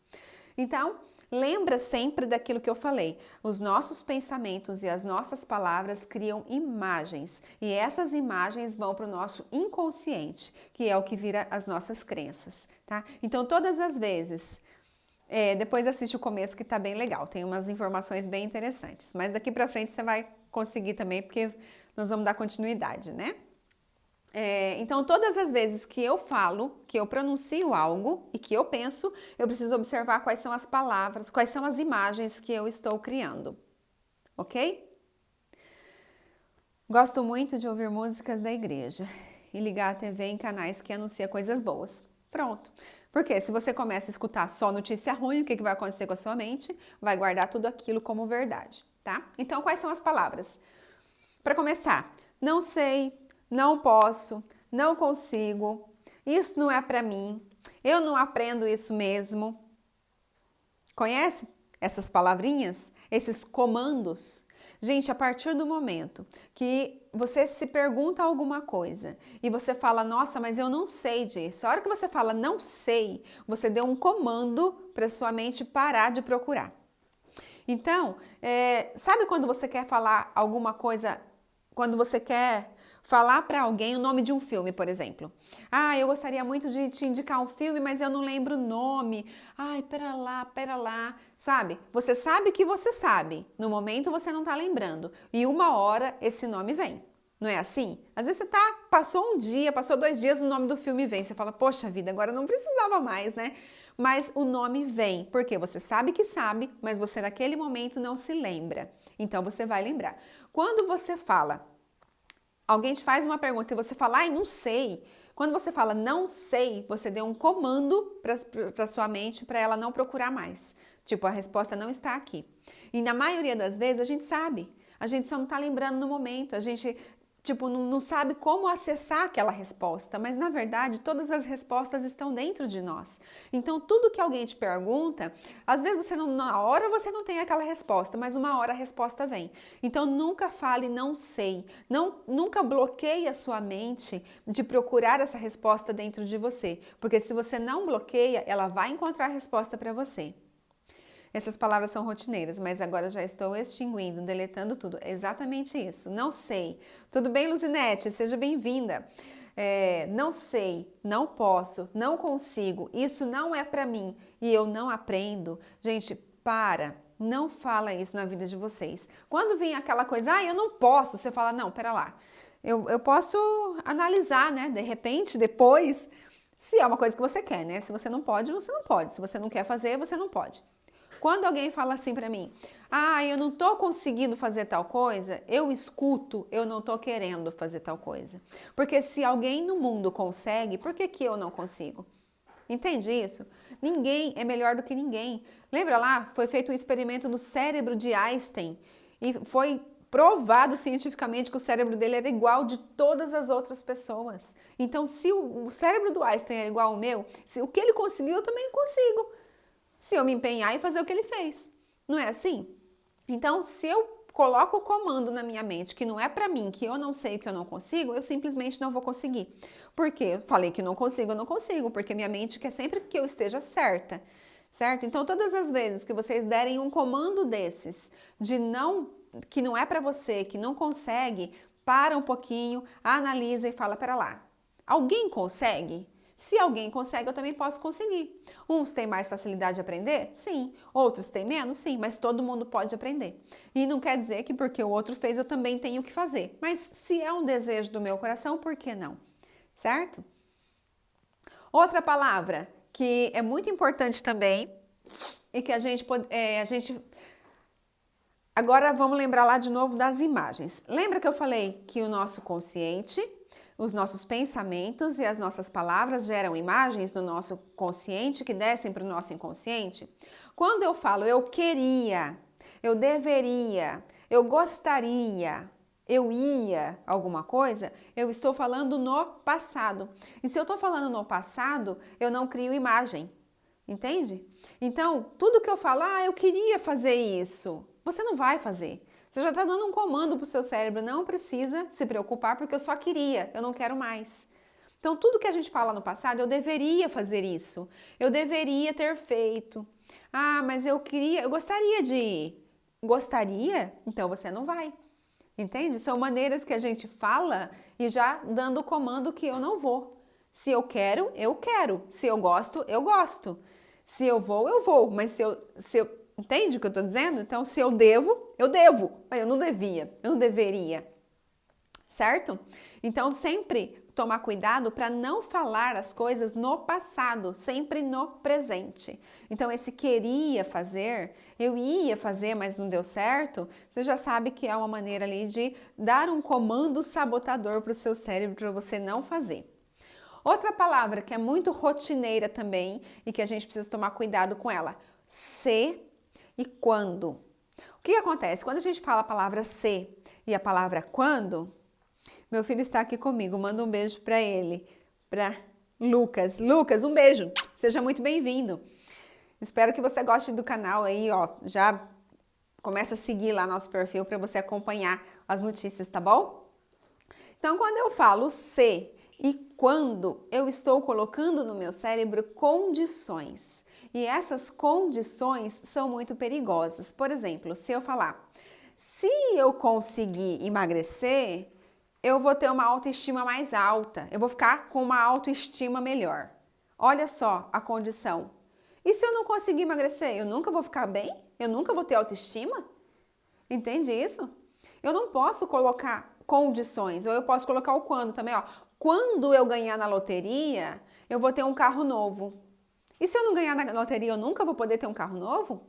Então, lembra sempre daquilo que eu falei. Os nossos pensamentos e as nossas palavras criam imagens. E essas imagens vão para o nosso inconsciente, que é o que vira as nossas crenças, tá? Então, todas as vezes... depois assiste o começo que tá bem legal, tem umas informações bem interessantes. Mas daqui para frente você vai conseguir também, porque nós vamos dar continuidade, né? Então, todas as vezes que eu falo, que eu pronuncio algo e que eu penso, eu preciso observar quais são as palavras, quais são as imagens que eu estou criando, ok? Gosto muito de ouvir músicas da igreja e ligar a TV em canais que anunciam coisas boas. Pronto. Porque se você começa a escutar só notícia ruim, o que vai acontecer com a sua mente? Vai guardar tudo aquilo como verdade, tá? Então, quais são as palavras? Para começar, não sei, não posso, não consigo, isso não é para mim, eu não aprendo isso mesmo. Conhece essas palavrinhas, esses comandos? Gente, a partir do momento que você se pergunta alguma coisa e você fala, nossa, mas eu não sei disso. A hora que você fala não sei, você deu um comando para sua mente parar de procurar. Então, sabe quando você quer falar alguma coisa, quando você quer falar para alguém o nome de um filme, por exemplo. Ah, eu gostaria muito de te indicar um filme, mas eu não lembro o nome. Ai, pera lá. Sabe? Você sabe que você sabe. No momento você não tá lembrando. E uma hora esse nome vem. Não é assim? Às vezes você passou um dia, passou 2 dias, o nome do filme vem. Você fala, poxa vida, agora não precisava mais, né? Mas o nome vem, porque você sabe que sabe, mas você naquele momento não se lembra. Então você vai lembrar. Quando você fala, alguém te faz uma pergunta e você fala, ai, não sei. Quando você fala não sei, você deu um comando para sua mente para ela não procurar mais. Tipo, a resposta não está aqui. E na maioria das vezes a gente sabe. A gente só não está lembrando no momento. A gente, não sabe como acessar aquela resposta. Mas, na verdade, todas as respostas estão dentro de nós. Então, tudo que alguém te pergunta, às vezes na hora você não tem aquela resposta, mas uma hora a resposta vem. Então, nunca fale não sei. Nunca bloqueie a sua mente de procurar essa resposta dentro de você. Porque se você não bloqueia, ela vai encontrar a resposta para você. Essas palavras são rotineiras, mas agora já estou extinguindo, deletando tudo. É exatamente isso. Não sei. Tudo bem, Luzinete? Seja bem-vinda. Não sei, não posso, não consigo, isso não é para mim e eu não aprendo. Gente, não fala isso na vida de vocês. Quando vem aquela coisa, eu não posso, você fala, não, pera lá. Eu posso analisar, né? De repente, depois, se é uma coisa que você quer, né? Se você não pode, você não pode. Se você não quer fazer, você não pode. Quando alguém fala assim pra mim, eu não tô conseguindo fazer tal coisa, eu escuto, eu não tô querendo fazer tal coisa. Porque se alguém no mundo consegue, por que eu não consigo? Entende isso? Ninguém é melhor do que ninguém. Lembra lá, foi feito um experimento no cérebro de Einstein e foi provado cientificamente que o cérebro dele era igual de todas as outras pessoas. Então, se o cérebro do Einstein era igual ao meu, se o que ele conseguiu, eu também consigo. Se eu me empenhar em fazer o que ele fez. Não é assim? Então, se eu coloco o comando na minha mente que não é pra mim, que eu não sei o que eu não consigo, eu simplesmente não vou conseguir. Por quê? Eu falei que não consigo, eu não consigo, porque minha mente quer sempre que eu esteja certa, certo? Então, todas as vezes que vocês derem um comando desses, que não é pra você, que não consegue, para um pouquinho, analisa e fala, pera lá, alguém consegue? Se alguém consegue, eu também posso conseguir. Uns têm mais facilidade de aprender? Sim. Outros têm menos? Sim. Mas todo mundo pode aprender. E não quer dizer que porque o outro fez, eu também tenho que fazer. Mas se é um desejo do meu coração, por que não? Certo? Outra palavra que é muito importante também e que a gente agora vamos lembrar lá de novo das imagens. Lembra que eu falei que o nosso consciente, os nossos pensamentos e as nossas palavras geram imagens no nosso consciente que descem para o nosso inconsciente? Quando eu falo eu queria, eu deveria, eu gostaria, eu ia alguma coisa, eu estou falando no passado. E se eu estou falando no passado, eu não crio imagem. Entende? Então, tudo que eu falo, eu queria fazer isso, você não vai fazer. Você já está dando um comando para o seu cérebro, não precisa se preocupar porque eu só queria, eu não quero mais. Então, tudo que a gente fala no passado, eu deveria fazer isso, eu deveria ter feito. Mas eu gostaria de ir. Gostaria? Então você não vai. Entende? São maneiras que a gente fala e já dando o comando que eu não vou. Se eu quero, eu quero. Se eu gosto, eu gosto. Se eu vou. Mas se eu entende o que eu estou dizendo? Então, se eu devo, eu devo. Mas eu não devia, eu não deveria. Certo? Então, sempre tomar cuidado para não falar as coisas no passado, sempre no presente. Então, esse queria fazer, eu ia fazer, mas não deu certo, você já sabe que é uma maneira ali de dar um comando sabotador para o seu cérebro para você não fazer. Outra palavra que é muito rotineira também e que a gente precisa tomar cuidado com ela, se e quando. O que acontece? Quando a gente fala a palavra se e a palavra quando, meu filho está aqui comigo, manda um beijo para ele, para Lucas. Lucas, um beijo, seja muito bem-vindo. Espero que você goste do canal aí, ó, já começa a seguir lá nosso perfil para você acompanhar as notícias, tá bom? Então, quando eu falo se e quando, eu estou colocando no meu cérebro condições. E essas condições são muito perigosas. Por exemplo, se eu falar, se eu conseguir emagrecer, eu vou ter uma autoestima mais alta, eu vou ficar com uma autoestima melhor. Olha só a condição. E se eu não conseguir emagrecer, eu nunca vou ficar bem? Eu nunca vou ter autoestima? Entende isso? Eu não posso colocar condições, ou eu posso colocar o quando também, ó. Quando eu ganhar na loteria, eu vou ter um carro novo. E se eu não ganhar na loteria, eu nunca vou poder ter um carro novo?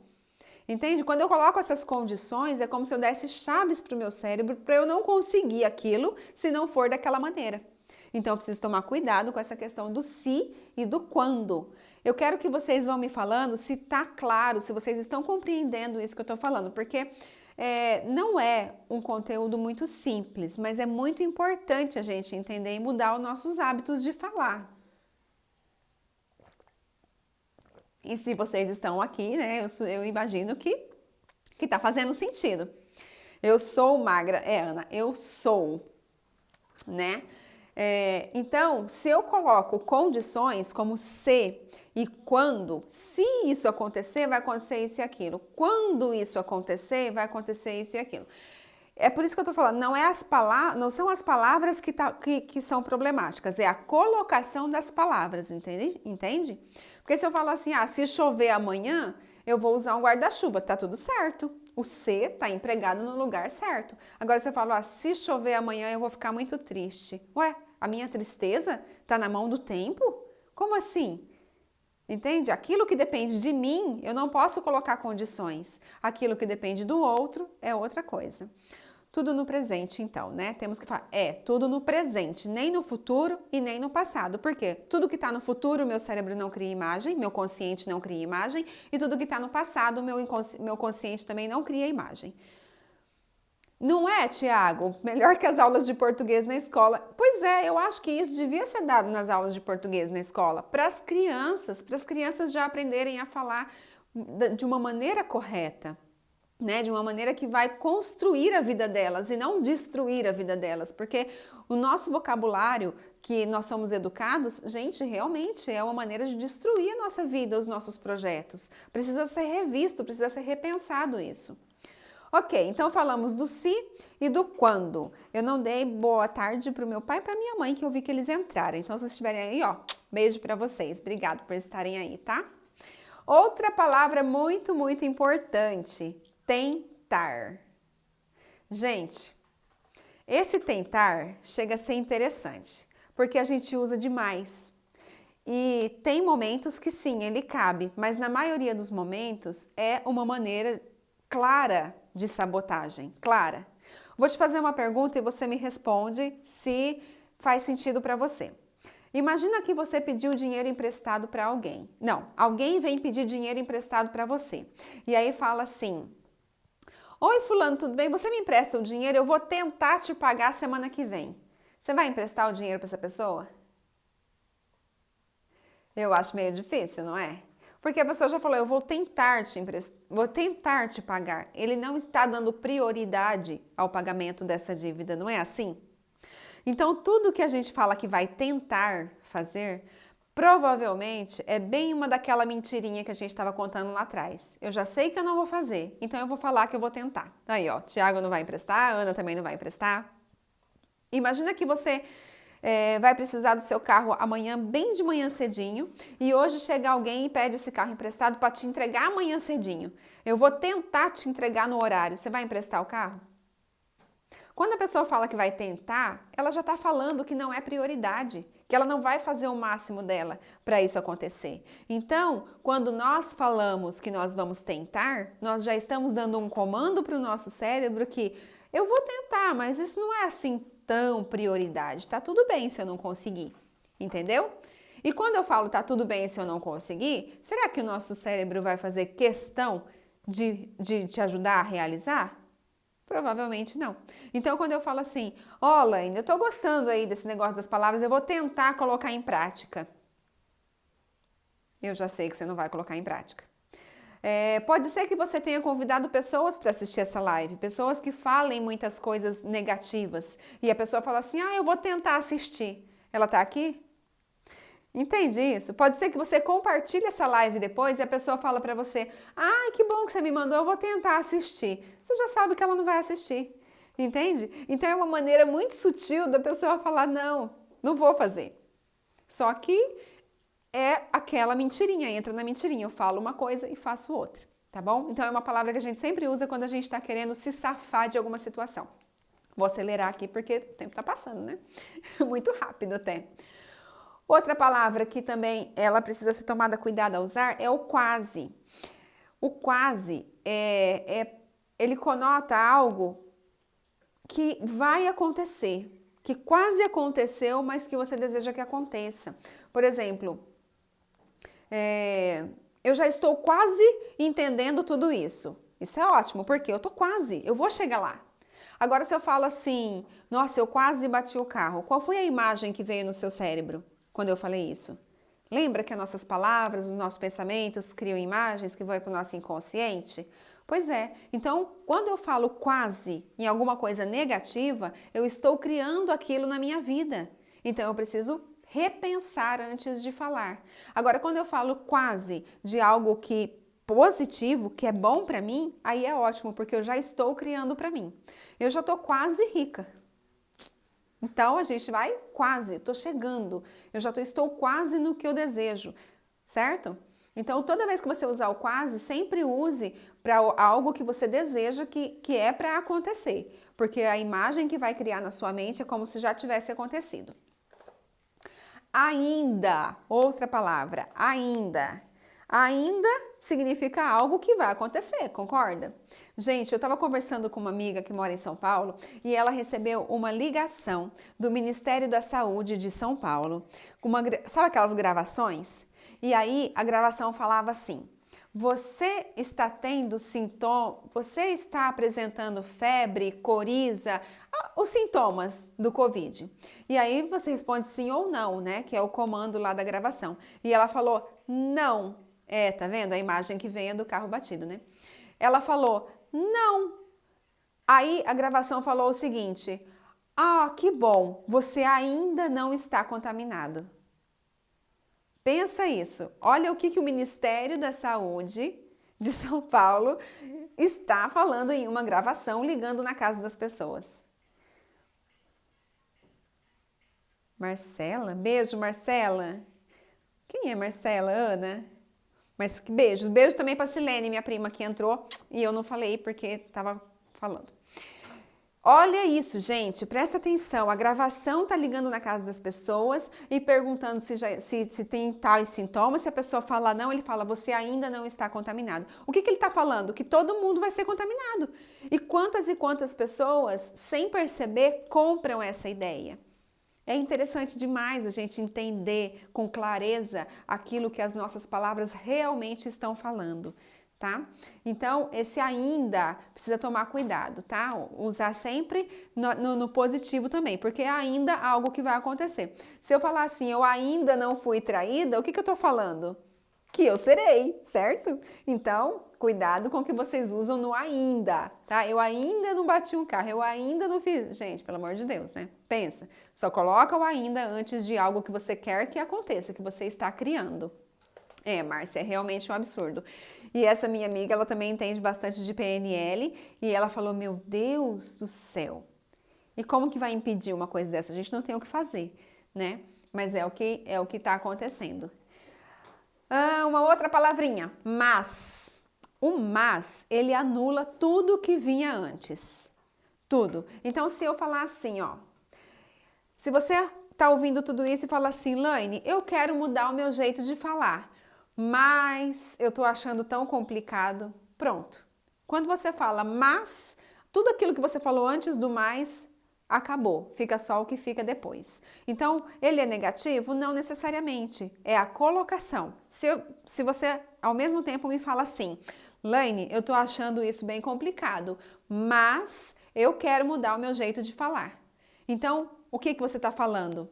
Entende? Quando eu coloco essas condições, é como se eu desse chaves para o meu cérebro para eu não conseguir aquilo se não for daquela maneira. Então, eu preciso tomar cuidado com essa questão do se e do quando. Eu quero que vocês vão me falando se está claro, se vocês estão compreendendo isso que eu estou falando, porque não é um conteúdo muito simples, mas é muito importante a gente entender e mudar os nossos hábitos de falar. E se vocês estão aqui, né, eu imagino que está fazendo sentido. Eu sou magra, Ana, eu sou, né? Então, se eu coloco condições como se e quando, se isso acontecer, vai acontecer isso e aquilo. Quando isso acontecer, vai acontecer isso e aquilo. É por isso que eu tô falando, não são as palavras que são problemáticas, é a colocação das palavras, entende? Porque se eu falo assim, se chover amanhã, eu vou usar um guarda-chuva, tá tudo certo. O se tá empregado no lugar certo. Agora se eu falo, se chover amanhã, eu vou ficar muito triste. Ué, a minha tristeza tá na mão do tempo? Como assim? Entende? Aquilo que depende de mim, eu não posso colocar condições. Aquilo que depende do outro é outra coisa. Tudo no presente, então, né? Temos que falar, tudo no presente, nem no futuro e nem no passado. Por quê? Tudo que está no futuro, meu cérebro não cria imagem, meu consciente não cria imagem, e tudo que está no passado, meu consciente também não cria imagem. Não é, Tiago? Melhor que as aulas de português na escola. Pois é, eu acho que isso devia ser dado nas aulas de português na escola, para as crianças já aprenderem a falar de uma maneira correta. Né, de uma maneira que vai construir a vida delas e não destruir a vida delas, porque o nosso vocabulário que nós somos educados, gente, realmente é uma maneira de destruir a nossa vida, os nossos projetos. Precisa ser revisto, precisa ser repensado isso. Ok, então falamos do se e do quando. Eu não dei boa tarde para o meu pai e para minha mãe, que eu vi que eles entraram. Então, se vocês estiverem aí, ó, Beijo para vocês. Obrigado por estarem aí, tá? Outra palavra muito, muito importante: tentar. Gente, esse tentar chega a ser interessante, porque a gente usa demais. E tem momentos que sim, ele cabe, mas na maioria dos momentos é uma maneira clara de sabotagem, clara. Vou te fazer uma pergunta e você me responde se faz sentido para você. Imagina que você pediu dinheiro emprestado para alguém. Não, alguém vem pedir dinheiro emprestado para você. E aí fala assim: oi, fulano, tudo bem? Você me empresta o dinheiro? Eu vou tentar te pagar semana que vem. Você vai emprestar o dinheiro para essa pessoa? Eu acho meio difícil, não é? Porque a pessoa já falou, eu vou tentar te emprestar, vou tentar te pagar. Ele não está dando prioridade ao pagamento dessa dívida, não é assim? Então, tudo que a gente fala que vai tentar fazer, provavelmente é bem uma daquela mentirinha que a gente estava contando lá atrás. Eu já sei que eu não vou fazer, então eu vou falar que eu vou tentar. Aí, ó, Tiago não vai emprestar, Ana também não vai emprestar. Imagina que você vai precisar do seu carro amanhã, bem de manhã cedinho, e hoje chega alguém e pede esse carro emprestado para te entregar amanhã cedinho. Eu vou tentar te entregar no horário. Você vai emprestar o carro? Quando a pessoa fala que vai tentar, ela já está falando que não é prioridade, que ela não vai fazer o máximo dela para isso acontecer. Então, quando nós falamos que nós vamos tentar, nós já estamos dando um comando para o nosso cérebro que eu vou tentar, mas isso não é assim tão prioridade. Tá tudo bem se eu não conseguir, entendeu? E quando eu falo tá tudo bem se eu não conseguir, será que o nosso cérebro vai fazer questão de te ajudar a realizar? Provavelmente não. Então, quando eu falo assim, ó, Laine, eu tô gostando aí desse negócio das palavras, eu vou tentar colocar em prática. Eu já sei que você não vai colocar em prática. Pode ser que você tenha convidado pessoas para assistir essa live, pessoas que falem muitas coisas negativas, e a pessoa fala assim, eu vou tentar assistir. Ela tá aqui? Entende isso? Pode ser que você compartilhe essa live depois e a pessoa fala para você, que bom que você me mandou, eu vou tentar assistir. Você já sabe que ela não vai assistir, entende? Então é uma maneira muito sutil da pessoa falar, não vou fazer. Só que é aquela mentirinha, entra na mentirinha, eu falo uma coisa e faço outra, tá bom? Então é uma palavra que a gente sempre usa quando a gente está querendo se safar de alguma situação. Vou acelerar aqui porque o tempo tá passando, né? Muito rápido até. Outra palavra que também ela precisa ser tomada cuidado a usar é o quase. O quase ele conota algo que vai acontecer, que quase aconteceu, mas que você deseja que aconteça. Por exemplo, eu já estou quase entendendo tudo isso. Isso é ótimo, porque eu vou chegar lá. Agora, se eu falo assim, nossa, eu quase bati o carro, qual foi a imagem que veio no seu cérebro quando eu falei isso? Lembra que as nossas palavras, os nossos pensamentos criam imagens que vão para o nosso inconsciente? Pois é, então quando eu falo quase em alguma coisa negativa, eu estou criando aquilo na minha vida. Então eu preciso repensar antes de falar. Agora, quando eu falo quase de algo que positivo, que é bom para mim, aí é ótimo, porque eu já estou criando para mim. Eu já estou quase rica. Então, a gente vai quase, estou chegando, eu já estou quase no que eu desejo, certo? Então, toda vez que você usar o quase, sempre use para algo que você deseja que é para acontecer, porque a imagem que vai criar na sua mente é como se já tivesse acontecido. Ainda, outra palavra, ainda. Ainda significa algo que vai acontecer, concorda? Gente, eu estava conversando com uma amiga que mora em São Paulo e ela recebeu uma ligação do Ministério da Saúde de São Paulo, sabe aquelas gravações? E aí a gravação falava assim: você está tendo sintoma, você está apresentando febre, coriza, os sintomas do Covid. E aí você responde sim ou não, né? Que é o comando lá da gravação. E ela falou não. Tá vendo? A imagem que vem é do carro batido, né? Ela falou não. Aí a gravação falou o seguinte: que bom, você ainda não está contaminado. Pensa isso. Olha o que o Ministério da Saúde de São Paulo está falando em uma gravação ligando na casa das pessoas. Marcela, beijo, Marcela. Quem é Marcela? Ana? Mas beijos. Beijo também pra Silene, minha prima que entrou e eu não falei porque tava falando. Olha isso, gente, presta atenção. A gravação tá ligando na casa das pessoas e perguntando se tem tais sintomas. Se a pessoa fala não, ele fala, você ainda não está contaminado. O que ele está falando? Que todo mundo vai ser contaminado. E quantas pessoas, sem perceber, compram essa ideia. É interessante demais a gente entender com clareza aquilo que as nossas palavras realmente estão falando. Tá? Então, esse ainda precisa tomar cuidado, tá? Usar sempre no positivo também, porque é ainda algo que vai acontecer. Se eu falar assim, eu ainda não fui traída, o que eu tô falando? Que eu serei, certo? Então, cuidado com o que vocês usam no ainda, tá? Eu ainda não bati um carro, eu ainda não fiz... Gente, pelo amor de Deus, né? Pensa, só coloca o ainda antes de algo que você quer que aconteça, que você está criando. Márcia, é realmente um absurdo. E essa minha amiga, ela também entende bastante de PNL e ela falou, meu Deus do céu, e como que vai impedir uma coisa dessa? A gente não tem o que fazer, né? Mas é o que está acontecendo. Uma outra palavrinha, mas. O mas, ele anula tudo que vinha antes. Tudo. Então, se eu falar assim, ó, se você tá ouvindo tudo isso e fala assim, Laine, eu quero mudar o meu jeito de falar, mas eu tô achando tão complicado. Pronto. Quando você fala mas, tudo aquilo que você falou antes do mais, acabou. Fica só o que fica depois. Então, ele é negativo? Não necessariamente. É a colocação. Se você, ao mesmo tempo, me fala assim, Laine, eu tô achando isso bem complicado, mas eu quero mudar o meu jeito de falar. Então, o que você está falando?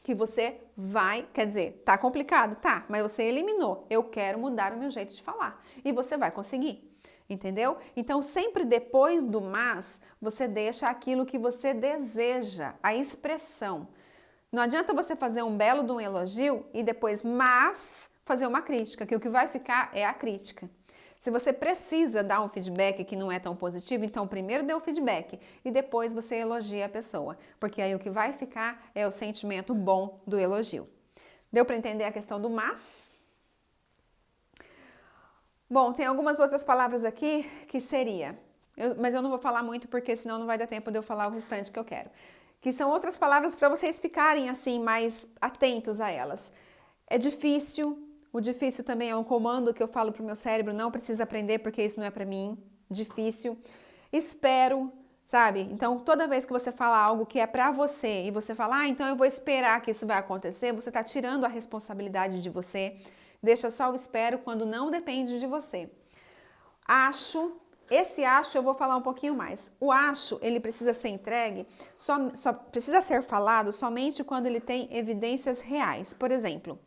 Que você vai, quer dizer, tá complicado? Tá, mas você eliminou. Eu quero mudar o meu jeito de falar. E você vai conseguir, entendeu? Então, sempre depois do mas, você deixa aquilo que você deseja, a expressão. Não adianta você fazer um belo de um elogio e depois, mas, fazer uma crítica, que o que vai ficar é a crítica. Se você precisa dar um feedback que não é tão positivo, então primeiro dê o feedback e depois você elogia a pessoa, porque aí o que vai ficar é o sentimento bom do elogio. Deu para entender a questão do mas? Bom, tem algumas outras palavras aqui que seria, mas eu não vou falar muito porque senão não vai dar tempo de eu falar o restante que eu quero. Que são outras palavras para vocês ficarem assim mais atentos a elas. É difícil. O difícil também é um comando que eu falo pro meu cérebro, não precisa aprender porque isso não é para mim. Difícil. Espero, sabe? Então, toda vez que você fala algo que é para você e você fala, então eu vou esperar que isso vai acontecer, você tá tirando a responsabilidade de você. Deixa só o espero quando não depende de você. Acho, esse acho eu vou falar um pouquinho mais. O acho, ele precisa ser entregue, só precisa ser falado somente quando ele tem evidências reais. Por exemplo,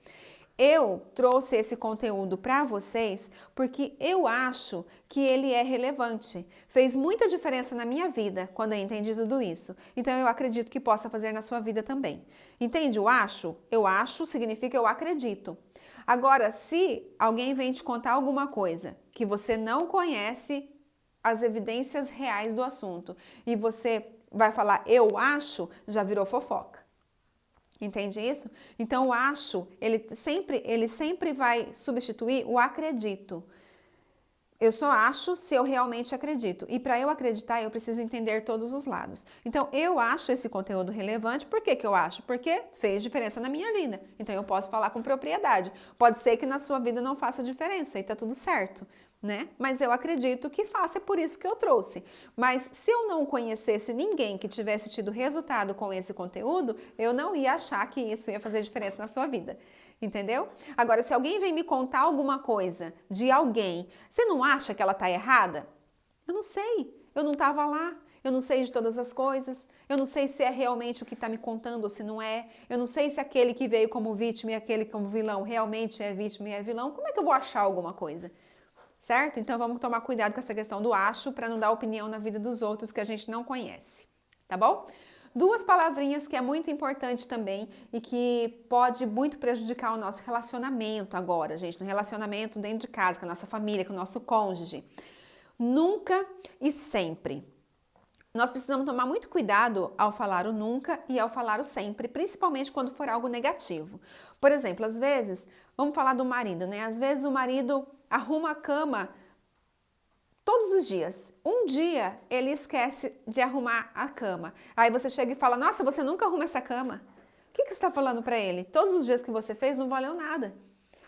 eu trouxe esse conteúdo para vocês porque eu acho que ele é relevante. Fez muita diferença na minha vida quando eu entendi tudo isso. Então eu acredito que possa fazer na sua vida também. Entende o acho? Eu acho significa eu acredito. Agora, se alguém vem te contar alguma coisa que você não conhece as evidências reais do assunto e você vai falar eu acho, já virou fofoca. Entende isso? Então, o acho, ele sempre vai substituir o acredito. Eu só acho se eu realmente acredito. E para eu acreditar, eu preciso entender todos os lados. Então, eu acho esse conteúdo relevante. Por que eu acho? Porque fez diferença na minha vida. Então, eu posso falar com propriedade. Pode ser que na sua vida não faça diferença e tá tudo certo, né? Mas eu acredito que faça, é por isso que eu trouxe. Mas se eu não conhecesse ninguém que tivesse tido resultado com esse conteúdo, eu não ia achar que isso ia fazer diferença na sua vida. Entendeu? Agora, se alguém vem me contar alguma coisa de alguém, você não acha que ela está errada? Eu não sei, eu não estava lá, eu não sei de todas as coisas, eu não sei se é realmente o que está me contando ou se não é, eu não sei se aquele que veio como vítima e aquele como vilão realmente é vítima e é vilão, como é que eu vou achar alguma coisa? Certo? Então vamos tomar cuidado com essa questão do acho para não dar opinião na vida dos outros que a gente não conhece, tá bom? Duas palavrinhas que é muito importante também e que pode muito prejudicar o nosso relacionamento agora, gente, no relacionamento dentro de casa, com a nossa família, com o nosso cônjuge. Nunca e sempre. Nós precisamos tomar muito cuidado ao falar o nunca e ao falar o sempre, principalmente quando for algo negativo. Por exemplo, às vezes, vamos falar do marido, né? Às vezes o marido arruma a cama todos os dias. Um dia ele esquece de arrumar a cama. Aí você chega e fala: "Nossa, você nunca arruma essa cama". O que você está falando para ele? Todos os dias que você fez não valeu nada.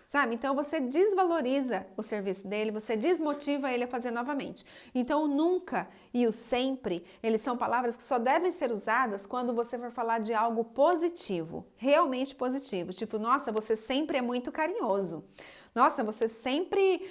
Sabe? Então você desvaloriza o serviço dele, você desmotiva ele a fazer novamente. Então o nunca e o sempre, eles são palavras que só devem ser usadas quando você for falar de algo positivo, realmente positivo. Tipo, nossa, você sempre é muito carinhoso. Nossa, você sempre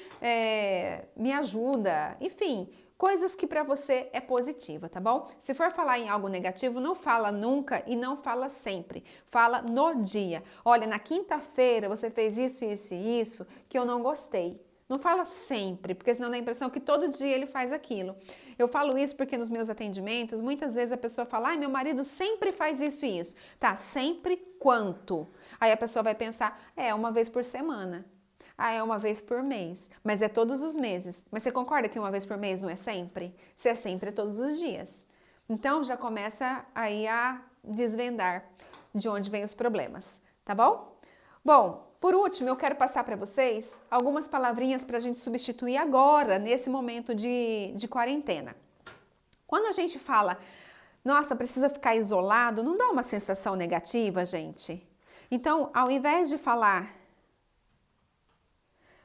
me ajuda. Enfim, coisas que para você é positiva, tá bom? Se for falar em algo negativo, não fala nunca e não fala sempre. Fala no dia. Olha, na quinta-feira você fez isso, isso e isso que eu não gostei. Não fala sempre, porque senão dá a impressão que todo dia ele faz aquilo. Eu falo isso porque nos meus atendimentos, muitas vezes a pessoa fala: "Ai, meu marido sempre faz isso e isso". Tá, sempre quanto? Aí a pessoa vai pensar: uma vez por semana. É uma vez por mês, mas é todos os meses. Mas você concorda que uma vez por mês não é sempre? Se é sempre, é todos os dias. Então já começa aí a desvendar de onde vem os problemas, tá bom? Bom, por último, eu quero passar para vocês algumas palavrinhas para a gente substituir agora, nesse momento de quarentena. Quando a gente fala, nossa, precisa ficar isolado, não dá uma sensação negativa, gente? Então, ao invés de falar...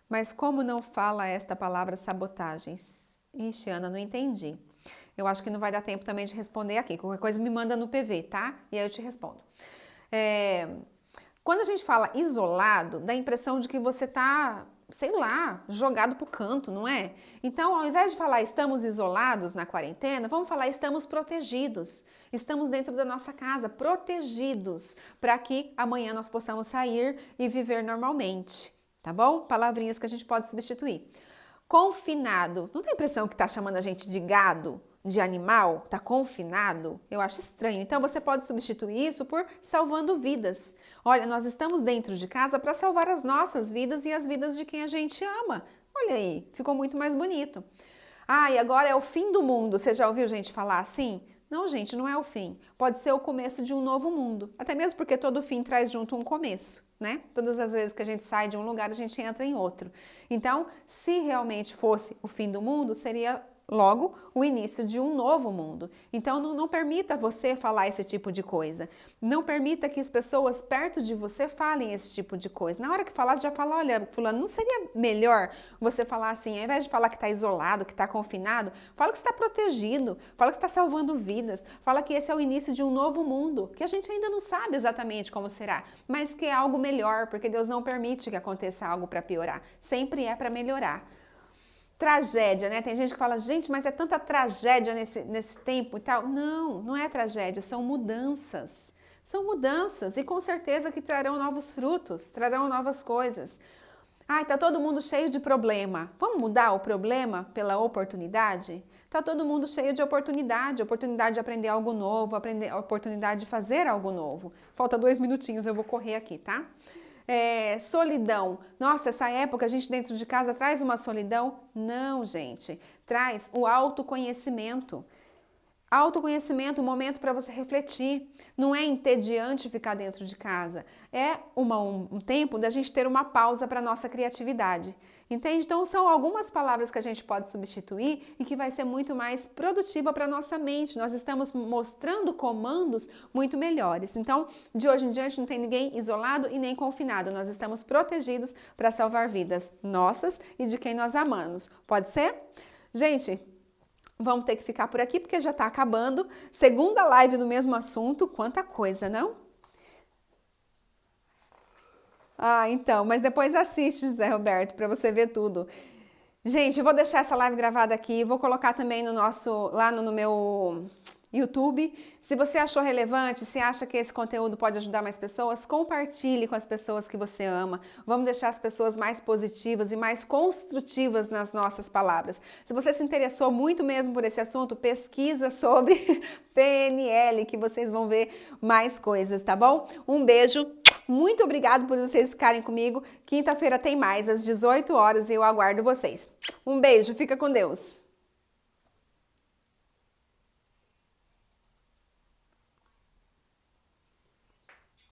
Mas como não fala esta palavra sabotagens? Ixi, Ana, não entendi. Eu acho que não vai dar tempo também de responder aqui. Qualquer coisa me manda no PV, tá? E aí eu te respondo. Quando a gente fala isolado, dá a impressão de que você tá, sei lá, jogado pro canto, não é? Então, ao invés de falar estamos isolados na quarentena, vamos falar estamos protegidos. Estamos dentro da nossa casa, protegidos, para que amanhã nós possamos sair e viver normalmente. Tá bom? Palavrinhas que a gente pode substituir. Confinado. Não tem impressão que tá chamando a gente de gado, de animal? Tá confinado? Eu acho estranho. Então você pode substituir isso por salvando vidas. Olha, nós estamos dentro de casa para salvar as nossas vidas e as vidas de quem a gente ama. Olha aí, ficou muito mais bonito. E agora é o fim do mundo. Você já ouviu gente falar assim? Não, gente, não é o fim. Pode ser o começo de um novo mundo. Até mesmo porque todo fim traz junto um começo, né? Todas as vezes que a gente sai de um lugar, a gente entra em outro. Então, se realmente fosse o fim do mundo, seria logo o início de um novo mundo. Então, não permita você falar esse tipo de coisa. Não permita que as pessoas perto de você falem esse tipo de coisa. Na hora que falar, você já fala: olha, fulano, não seria melhor você falar assim, ao invés de falar que está isolado, que está confinado, fala que está protegido, fala que está salvando vidas, fala que esse é o início de um novo mundo, que a gente ainda não sabe exatamente como será, mas que é algo melhor, porque Deus não permite que aconteça algo para piorar. Sempre é para melhorar. Tragédia, né? Tem gente que fala, gente, mas é tanta tragédia nesse tempo e tal. Não, não é tragédia, são mudanças. São mudanças e com certeza que trarão novos frutos, trarão novas coisas. Tá todo mundo cheio de problema. Vamos mudar o problema pela oportunidade? Tá todo mundo cheio de oportunidade de aprender algo novo, a oportunidade de fazer algo novo. Falta 2 minutinhos, eu vou correr aqui, tá? Solidão. Nossa, essa época a gente dentro de casa traz uma solidão? Não, gente. Traz o autoconhecimento. Autoconhecimento, um momento para você refletir. Não é entediante ficar dentro de casa. É um tempo da gente ter uma pausa para a nossa criatividade. Entende? Então, são algumas palavras que a gente pode substituir e que vai ser muito mais produtiva para a nossa mente. Nós estamos mostrando comandos muito melhores. Então, de hoje em diante, não tem ninguém isolado e nem confinado. Nós estamos protegidos para salvar vidas nossas e de quem nós amamos. Pode ser? Gente, vamos ter que ficar por aqui porque já está acabando. Segunda live no mesmo assunto. Quanta coisa, não? Então, mas depois assiste, José Roberto, para você ver tudo. Gente, eu vou deixar essa live gravada aqui, vou colocar também lá no meu YouTube. Se você achou relevante, se acha que esse conteúdo pode ajudar mais pessoas, compartilhe com as pessoas que você ama. Vamos deixar as pessoas mais positivas e mais construtivas nas nossas palavras. Se você se interessou muito mesmo por esse assunto, pesquisa sobre PNL, que vocês vão ver mais coisas, tá bom? Um beijo. Muito obrigado por vocês ficarem comigo. Quinta-feira tem mais, às 18 horas, e eu aguardo vocês. Um beijo, fica com Deus!